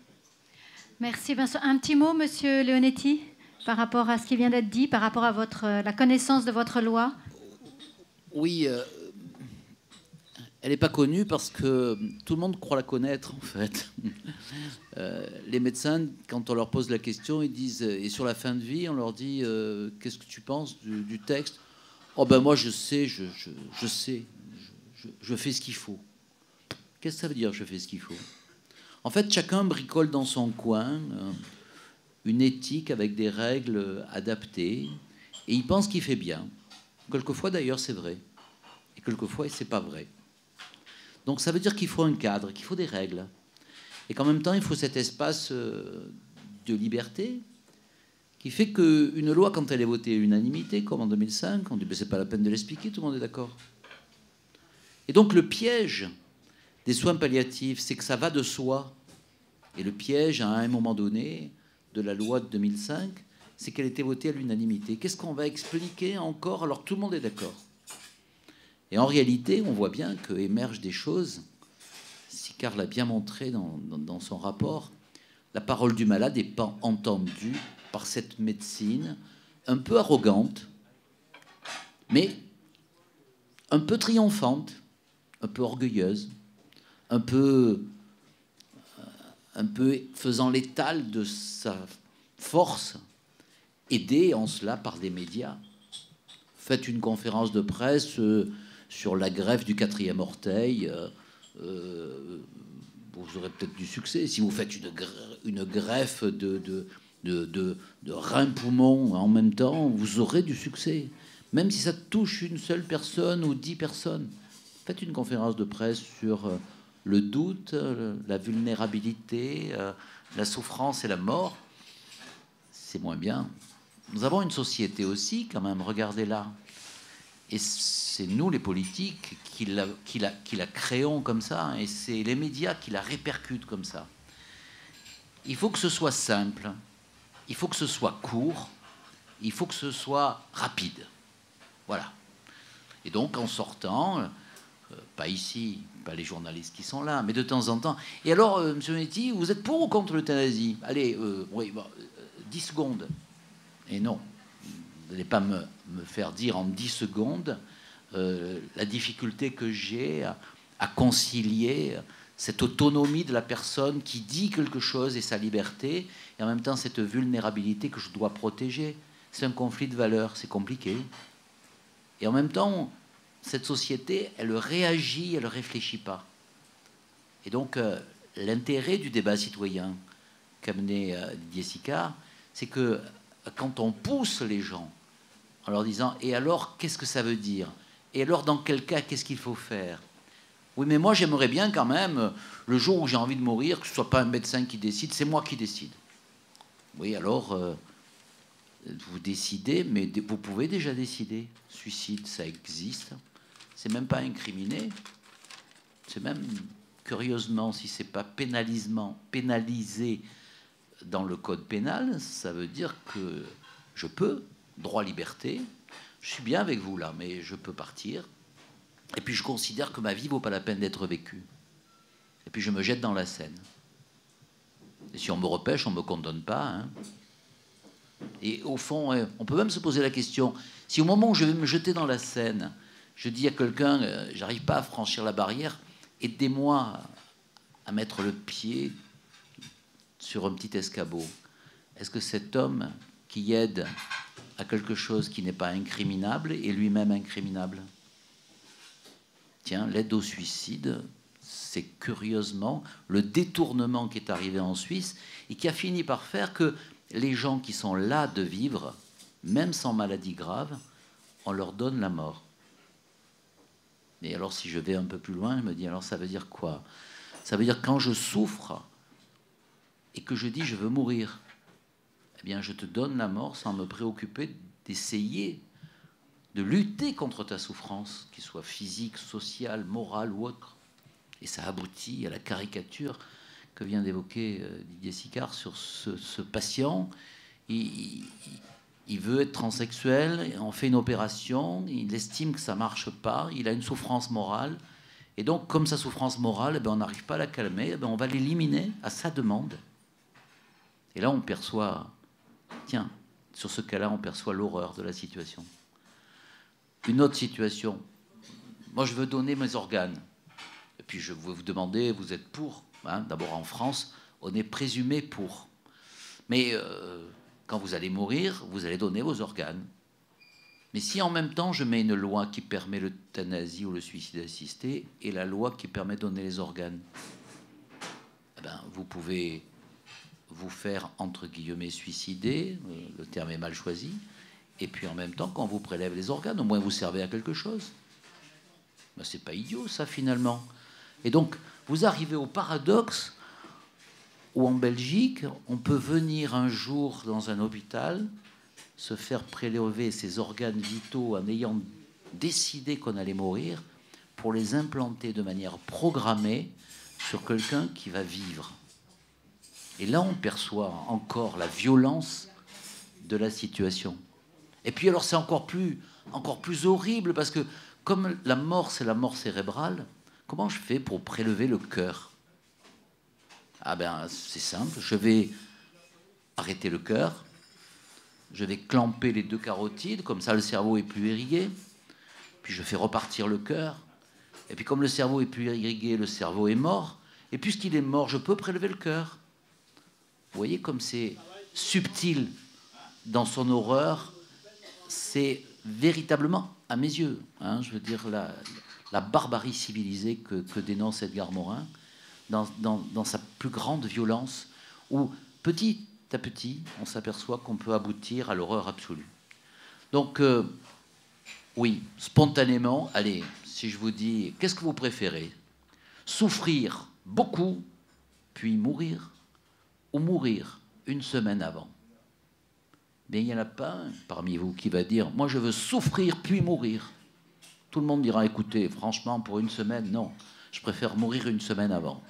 Merci Vincent. Un petit mot, monsieur Leonetti, par rapport à ce qui vient d'être dit, par rapport à la connaissance de votre loi? Oui, elle n'est pas connue parce que tout le monde croit la connaître, en fait. Les médecins, quand on leur pose la question, ils disent, et sur la fin de vie, on leur dit qu'est-ce que tu penses du texte? Oh ben moi je sais, je fais ce qu'il faut. Qu'est-ce que ça veut dire, je fais ce qu'il faut? En fait, chacun bricole dans son coin une éthique avec des règles adaptées, et il pense qu'il fait bien. Quelquefois, d'ailleurs, c'est vrai. Et quelquefois, c'est pas vrai. Donc ça veut dire qu'il faut un cadre, qu'il faut des règles. Et qu'en même temps, il faut cet espace de liberté qui fait qu'une loi, quand elle est votée à l'unanimité, comme en 2005, on dit ben, c'est pas la peine de l'expliquer, tout le monde est d'accord. Et donc le piège des soins palliatifs, c'est que ça va de soi. Et le piège, à un moment donné, de la loi de 2005, c'est qu'elle était votée à l'unanimité. Qu'est-ce qu'on va expliquer encore alors que tout le monde est d'accord? Et en réalité, on voit bien qu'émergent des choses. Sicard l'a bien montré dans son rapport, la parole du malade n'est pas entendue par cette médecine un peu arrogante, mais un peu triomphante, un peu orgueilleuse, un peu faisant l'étal de sa force, aidée en cela par des médias. Faites une conférence de presse sur la greffe du 4e orteil, vous aurez peut-être du succès. Si vous faites une greffe de rein-poumon en même temps, vous aurez du succès. Même si ça touche une seule personne ou 10 personnes. Faites une conférence de presse sur le doute, la vulnérabilité, la souffrance et la mort. C'est moins bien. Nous avons une société aussi, quand même, regardez-la. Et c'est nous, les politiques, qui la créons comme ça, et c'est les médias qui la répercutent comme ça. Il faut que ce soit simple, il faut que ce soit court, il faut que ce soit rapide. Voilà. Et donc, en sortant, pas ici, pas les journalistes qui sont là, mais de temps en temps. Et alors, M. Monetti, vous êtes pour ou contre l'euthanasie? Allez, oui, bon, 10 secondes. Et non, vous n'allez pas me faire dire en 10 secondes la difficulté que j'ai à concilier cette autonomie de la personne qui dit quelque chose et sa liberté, et en même temps cette vulnérabilité que je dois protéger. C'est un conflit de valeurs, c'est compliqué. Et en même temps, cette société, elle réagit, elle ne réfléchit pas. Et donc, l'intérêt du débat citoyen qu'a mené Didier Sicard, c'est que quand on pousse les gens en leur disant « Et alors, qu'est-ce que ça veut dire? Et alors, dans quel cas, qu'est-ce qu'il faut faire ?» Oui, mais moi, j'aimerais bien quand même, le jour où j'ai envie de mourir, que ce ne soit pas un médecin qui décide, c'est moi qui décide. Oui, alors, vous décidez, mais vous pouvez déjà décider. Suicide, ça existe. C'est même pas incriminé. C'est même, curieusement, si c'est pas pénalisé dans le code pénal, ça veut dire que je peux, droit liberté, je suis bien avec vous là, mais je peux partir. Et puis je considère que ma vie vaut pas la peine d'être vécue. Et puis je me jette dans la Seine. Et si on me repêche, on me condamne pas. Hein. Et au fond, on peut même se poser la question, si au moment où je vais me jeter dans la Seine, je dis à quelqu'un, j'arrive pas à franchir la barrière, aidez-moi à mettre le pied sur un petit escabeau. Est-ce que cet homme qui aide à quelque chose qui n'est pas incriminable est lui-même incriminable? Tiens, l'aide au suicide, c'est curieusement le détournement qui est arrivé en Suisse et qui a fini par faire que les gens qui sont là de vivre, même sans maladie grave, on leur donne la mort. Et alors, si je vais un peu plus loin, je me dis, alors ça veut dire quoi? Ça veut dire quand je souffre et que je dis je veux mourir, eh bien, je te donne la mort sans me préoccuper d'essayer de lutter contre ta souffrance, qu'il soit physique, sociale, morale ou autre. Et ça aboutit à la caricature que vient d'évoquer Didier Sicard sur ce patient. Il veut être transsexuel, on fait une opération, il estime que ça ne marche pas, il a une souffrance morale. Et donc, comme sa souffrance morale, eh bien, on n'arrive pas à la calmer, eh bien, on va l'éliminer à sa demande. Et là, on perçoit, tiens, sur ce cas-là, on perçoit l'horreur de la situation. Une autre situation, moi je veux donner mes organes. Et puis je vais vous demander, vous êtes pour, hein? D'abord en France, on est présumé pour. Mais quand vous allez mourir, vous allez donner vos organes. Mais si en même temps je mets une loi qui permet l'euthanasie ou le suicide assisté et la loi qui permet de donner les organes, eh ben, vous pouvez vous faire, entre guillemets, suicider, le terme est mal choisi, et puis en même temps, quand on vous prélève les organes, au moins vous servez à quelque chose. Ben, c'est pas idiot, ça, finalement. Et donc, vous arrivez au paradoxe où, en Belgique, on peut venir un jour dans un hôpital, se faire prélever ses organes vitaux en ayant décidé qu'on allait mourir, pour les implanter de manière programmée sur quelqu'un qui va vivre. Et là, on perçoit encore la violence de la situation. Et puis alors c'est encore plus horrible parce que comme la mort, c'est la mort cérébrale, comment je fais pour prélever le cœur? Ah ben, c'est simple, je vais arrêter le cœur, je vais clamper les 2 carotides, comme ça le cerveau est plus irrigué, puis je fais repartir le cœur, et puis comme le cerveau est plus irrigué, le cerveau est mort, et puisqu'il est mort, je peux prélever le cœur. Vous voyez comme c'est subtil dans son horreur, c'est véritablement, à mes yeux, hein, je veux dire, la barbarie civilisée que dénonce Edgar Morin, dans sa plus grande violence, où petit à petit, on s'aperçoit qu'on peut aboutir à l'horreur absolue. Donc, oui, spontanément, allez, si je vous dis, qu'est-ce que vous préférez? Souffrir beaucoup, puis mourir, ou mourir 1 semaine avant? Mais il n'y en a pas un parmi vous qui va dire, moi je veux souffrir puis mourir. Tout le monde dira, écoutez, franchement, pour 1 semaine, non, je préfère mourir 1 semaine avant.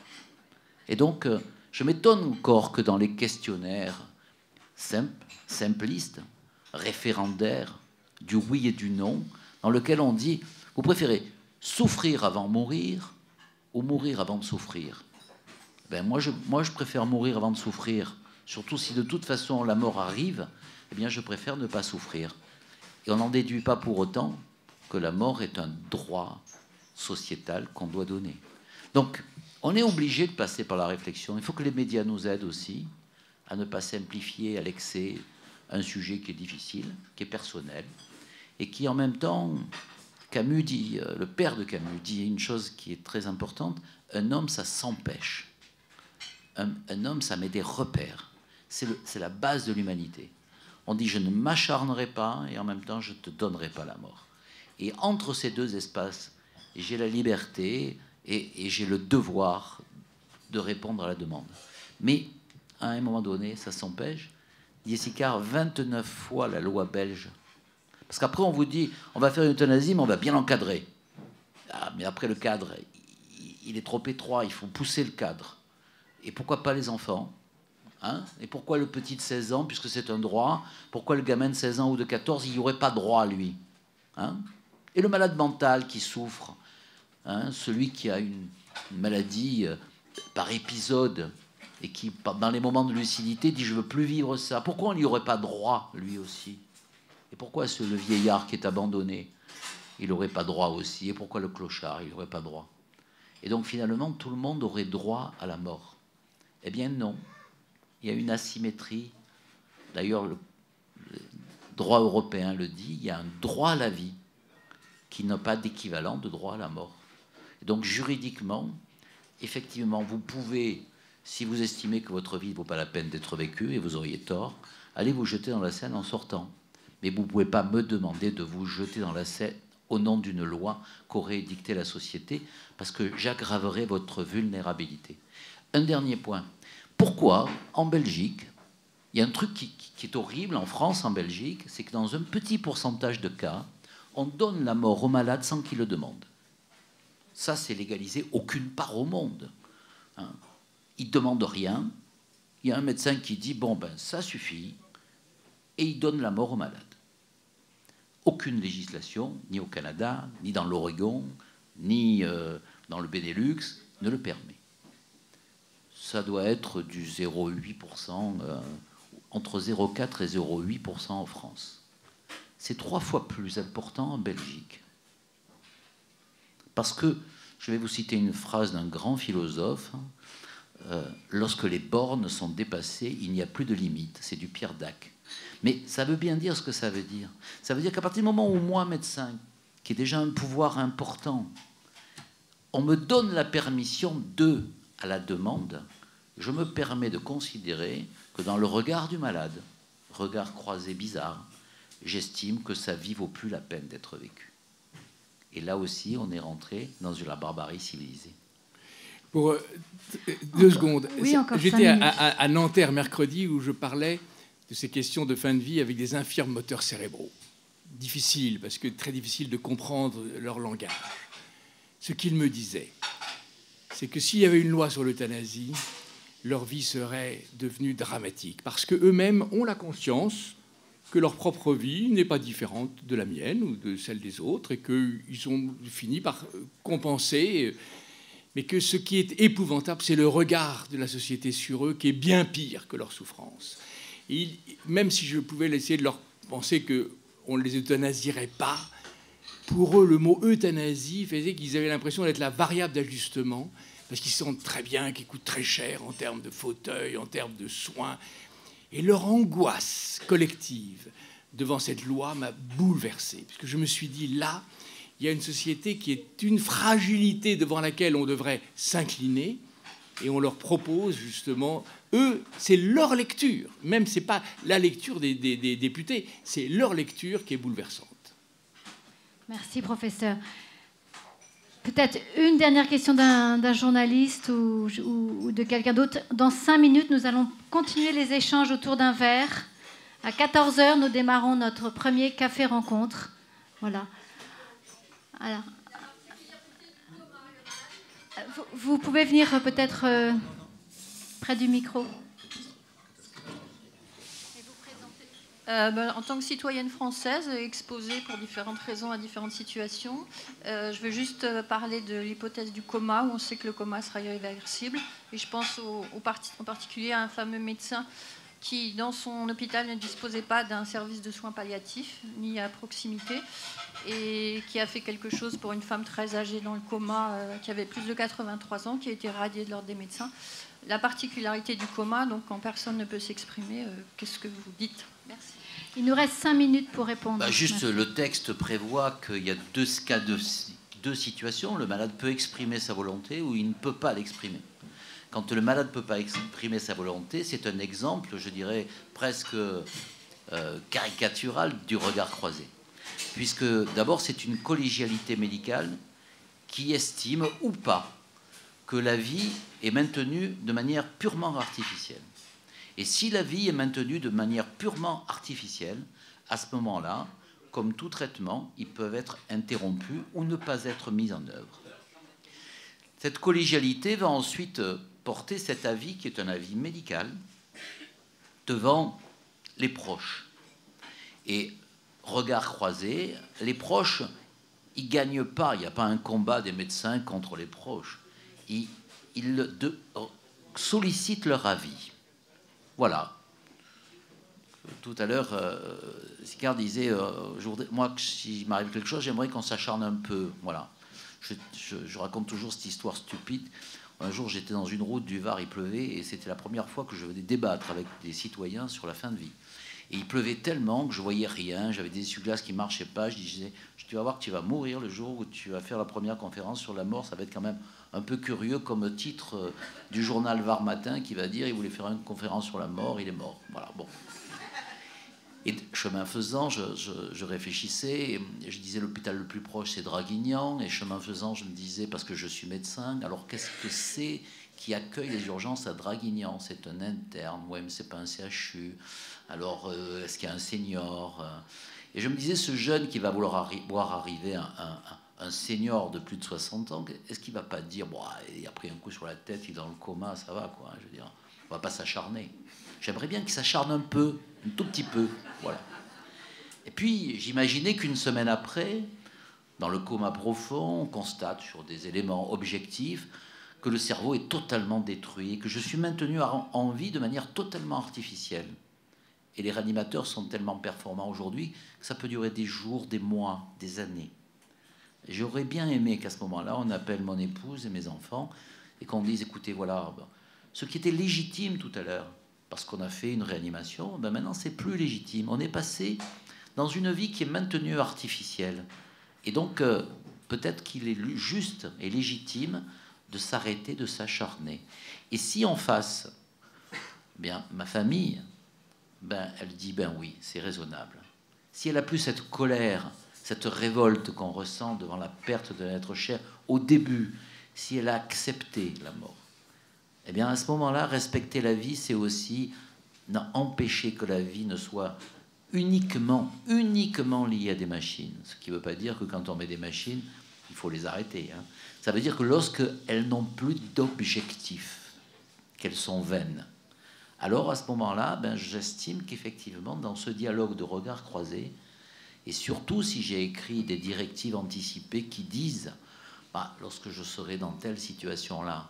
Et donc, je m'étonne encore que dans les questionnaires simplistes, référendaires, du oui et du non, dans lequel on dit, vous préférez souffrir avant mourir ou mourir avant de souffrir? Ben moi, je préfère mourir avant de souffrir, surtout si de toute façon la mort arrive, eh bien je préfère ne pas souffrir. Et on n'en déduit pas pour autant que la mort est un droit sociétal qu'on doit donner. Donc, on est obligé de passer par la réflexion. Il faut que les médias nous aident aussi à ne pas simplifier à l'excès un sujet qui est difficile, qui est personnel, et qui en même temps, Camus dit, le père de Camus dit une chose qui est très importante, un homme ça s'empêche. Un homme ça met des repères. C'est la base de l'humanité. On dit je ne m'acharnerai pas et en même temps je ne te donnerai pas la mort. Et entre ces 2 espaces, j'ai la liberté et j'ai le devoir de répondre à la demande. Mais à un moment donné, ça s'empêche. Jessica, 29 fois la loi belge. Parce qu'après, on vous dit, on va faire une euthanasie, mais on va bien l'encadrer. Ah, mais après, le cadre, il est trop étroit, il faut pousser le cadre. Et pourquoi pas les enfants, hein? Et pourquoi le petit de 16 ans, puisque c'est un droit? Pourquoi le gamin de 16 ans ou de 14, il n'y aurait pas droit, lui, hein? Et le malade mental qui souffre, hein, celui qui a une maladie par épisode et qui, dans les moments de lucidité, dit « je ne veux plus vivre ça ». Pourquoi on n'y aurait pas droit, lui aussi? Et pourquoi le vieillard qui est abandonné, il n'aurait pas droit aussi? Et pourquoi le clochard, il n'aurait pas droit? Et donc, finalement, tout le monde aurait droit à la mort. Eh bien, non. Il y a une asymétrie. D'ailleurs, le droit européen le dit, il y a un droit à la vie qui n'a pas d'équivalent de droit à la mort. Et donc, juridiquement, effectivement, vous pouvez, si vous estimez que votre vie ne vaut pas la peine d'être vécue, et vous auriez tort, allez vous jeter dans la Seine en sortant. Mais vous ne pouvez pas me demander de vous jeter dans la Seine au nom d'une loi qu'aurait dictée la société, parce que j'aggraverai votre vulnérabilité. Un dernier point. Pourquoi, en Belgique, il y a un truc qui est horrible en France, en Belgique, c'est que dans un petit pourcentage de cas, on donne la mort aux malades sans qu'ils le demandent. Ça, c'est légalisé aucune part au monde. Hein. Ils ne demandent rien. Il y a un médecin qui dit, bon, ben, ça suffit, et il donne la mort aux malades. Aucune législation, ni au Canada, ni dans l'Oregon, ni dans le Benelux, ne le permet. Ça doit être du 0,8%, entre 0,4 et 0,8% en France. C'est 3 fois plus important en Belgique. Parce que, je vais vous citer une phrase d'un grand philosophe, lorsque les bornes sont dépassées, il n'y a plus de limite. C'est du Pierre Dac. Mais ça veut bien dire ce que ça veut dire. Ça veut dire qu'à partir du moment où moi, médecin, qui ai déjà un pouvoir important, on me donne la permission de, à la demande, je me permets de considérer que dans le regard du malade, regard croisé bizarre, j'estime que sa vie vaut plus la peine d'être vécue. Et là aussi, on est rentré dans la barbarie civilisée. Pour 2 secondes. Oui, j'étais à Nanterre mercredi où je parlais de ces questions de fin de vie avec des infirmes moteurs cérébraux. Difficile, parce que très difficile de comprendre leur langage. Ce qu'ils me disaient, c'est que s'il y avait une loi sur l'euthanasie, leur vie serait devenue dramatique, parce qu'eux-mêmes ont la conscience que leur propre vie n'est pas différente de la mienne ou de celle des autres, et qu'ils ont fini par compenser mais que ce qui est épouvantable, c'est le regard de la société sur eux, qui est bien pire que leur souffrance. Et même si je pouvais essayer de leur penser qu'on ne les euthanasierait pas, pour eux, le mot euthanasie faisait qu'ils avaient l'impression d'être la variable d'ajustement, parce qu'ils se sentent très bien, qu'ils coûtent très cher en termes de fauteuil, en termes de soins. Et leur angoisse collective devant cette loi m'a bouleversé, parce que je me suis dit, là, il y a une société qui est une fragilité devant laquelle on devrait s'incliner, et on leur propose justement, eux, c'est leur lecture, même c'est pas la lecture des députés, c'est leur lecture qui est bouleversante. Merci, professeur. Peut-être une dernière question d'un journaliste ou de quelqu'un d'autre. Dans 5 minutes, nous allons continuer les échanges autour d'un verre. À 14h, nous démarrons notre premier café rencontre. Voilà. Alors, vous pouvez venir peut-être près du micro. En tant que citoyenne française, exposée pour différentes raisons à différentes situations, je veux juste parler de l'hypothèse du coma, où on sait que le coma sera irréversible. Et je pense en particulier à un fameux médecin qui, dans son hôpital, ne disposait pas d'un service de soins palliatifs, ni à proximité, et qui a fait quelque chose pour une femme très âgée dans le coma, qui avait plus de 83 ans, qui a été radiée de l'ordre des médecins. La particularité du coma, donc quand personne ne peut s'exprimer, qu'est-ce que vous dites? Merci. Il nous reste 5 minutes pour répondre. Juste, le texte prévoit qu'il y a deux situations. Le malade peut exprimer sa volonté ou il ne peut pas l'exprimer. Quand le malade ne peut pas exprimer sa volonté, c'est un exemple, je dirais, presque caricatural du regard croisé. Puisque d'abord, c'est une collégialité médicale qui estime ou pas que la vie est maintenue de manière purement artificielle. Et si la vie est maintenue de manière purement artificielle, à ce moment-là, comme tout traitement, ils peuvent être interrompus ou ne pas être mis en œuvre. Cette collégialité va ensuite porter cet avis, qui est un avis médical, devant les proches. Et regard croisé, les proches, ils ne gagnent pas, il n'y a pas un combat des médecins contre les proches. Ils sollicitent leur avis. Voilà. Tout à l'heure, Sicard disait, moi, si m'arrive quelque chose, j'aimerais qu'on s'acharne un peu. Voilà. Je raconte toujours cette histoire stupide. Un jour, j'étais dans une route du Var, il pleuvait, et c'était la première fois que je venais débattre avec des citoyens sur la fin de vie. Et il pleuvait tellement que je voyais rien, j'avais des essuie-glaces qui ne marchaient pas. Je disais, tu vas voir que tu vas mourir le jour où tu vas faire la première conférence sur la mort. Ça va être quand même un peu curieux comme titre du journal Var Matin qui va dire il voulait faire une conférence sur la mort, il est mort. Voilà, bon. Et chemin faisant, je réfléchissais, et je disais l'hôpital le plus proche c'est Draguignan, et chemin faisant je me disais, parce que je suis médecin, alors qu'est-ce que c'est qui accueille les urgences à Draguignan? C'est un interne, ouais, mais c'est pas un CHU. Alors est-ce qu'il y a un senior? Et je me disais, ce jeune qui va vouloir voir arriver un senior de plus de 60 ans, est-ce qu'il va pas dire, bon, il a pris un coup sur la tête, il est dans le coma, ça va, quoi, je veux dire, on va pas s'acharner. J'aimerais bien qu'il s'acharne un peu, un tout petit peu, voilà. Et puis, j'imaginais qu'une semaine après, dans le coma profond, on constate sur des éléments objectifs que le cerveau est totalement détruit, que je suis maintenu en vie de manière totalement artificielle. Et les réanimateurs sont tellement performants aujourd'hui que ça peut durer des jours, des mois, des années. Et j'aurais bien aimé qu'à ce moment-là, on appelle mon épouse et mes enfants et qu'on dise, écoutez, voilà, ce qui était légitime tout à l'heure, parce qu'on a fait une réanimation, ben maintenant c'est plus légitime. On est passé dans une vie qui est maintenue artificielle. Et donc, peut-être qu'il est juste et légitime de s'arrêter, de s'acharner. Et si en face, bien, ma famille, ben, elle dit, ben oui, c'est raisonnable. Si elle a plus cette colère, cette révolte qu'on ressent devant la perte de l'être cher au début, si elle a accepté la mort, eh bien à ce moment-là, respecter la vie, c'est aussi empêcher que la vie ne soit uniquement liée à des machines. Ce qui ne veut pas dire que quand on met des machines, il faut les arrêter. Hein. Ça veut dire que lorsqu'elles n'ont plus d'objectif, qu'elles sont vaines, alors à ce moment-là, ben, j'estime qu'effectivement, dans ce dialogue de regards croisés, et surtout si j'ai écrit des directives anticipées qui disent lorsque je serai dans telle situation-là,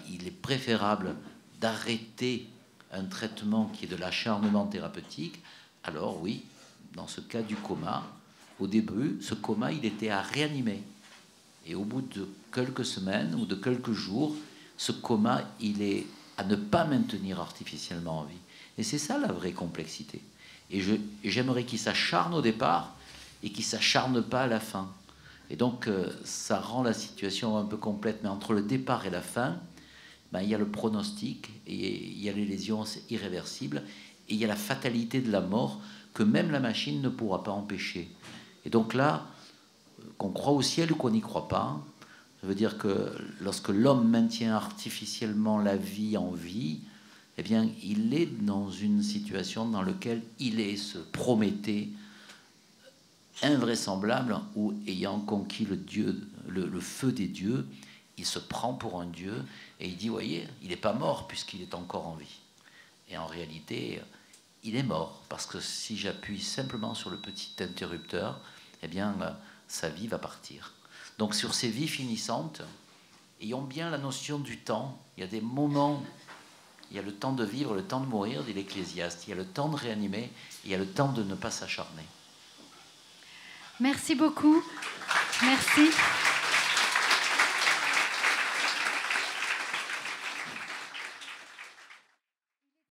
il est préférable d'arrêter un traitement qui est de l'acharnement thérapeutique. Alors oui, dans ce cas du coma, au début, ce coma, il était à réanimer. Et au bout de quelques semaines ou de quelques jours, ce coma, il est à ne pas maintenir artificiellement en vie. Et c'est ça la vraie complexité. Et j'aimerais qu'il s'acharne au départ et qu'il ne s'acharne pas à la fin. Et donc, ça rend la situation un peu complète. Mais entre le départ et la fin, il y a le pronostic, et il y a les lésions irréversibles, et il y a la fatalité de la mort que même la machine ne pourra pas empêcher. Et donc là, qu'on croit au ciel ou qu'on n'y croit pas, ça veut dire que lorsque l'homme maintient artificiellement la vie en vie, eh bien, il est dans une situation dans laquelle il est ce Prométhée invraisemblable où, ayant conquis le feu des dieux, il se prend pour un dieu et il dit, voyez, il n'est pas mort puisqu'il est encore en vie. Et en réalité, il est mort parce que si j'appuie simplement sur le petit interrupteur, eh bien, sa vie va partir. Donc sur ces vies finissantes, ayons bien la notion du temps. Il y a des moments, il y a le temps de vivre, le temps de mourir, dit l'Ecclésiaste. Il y a le temps de réanimer, il y a le temps de ne pas s'acharner. Merci beaucoup. Merci.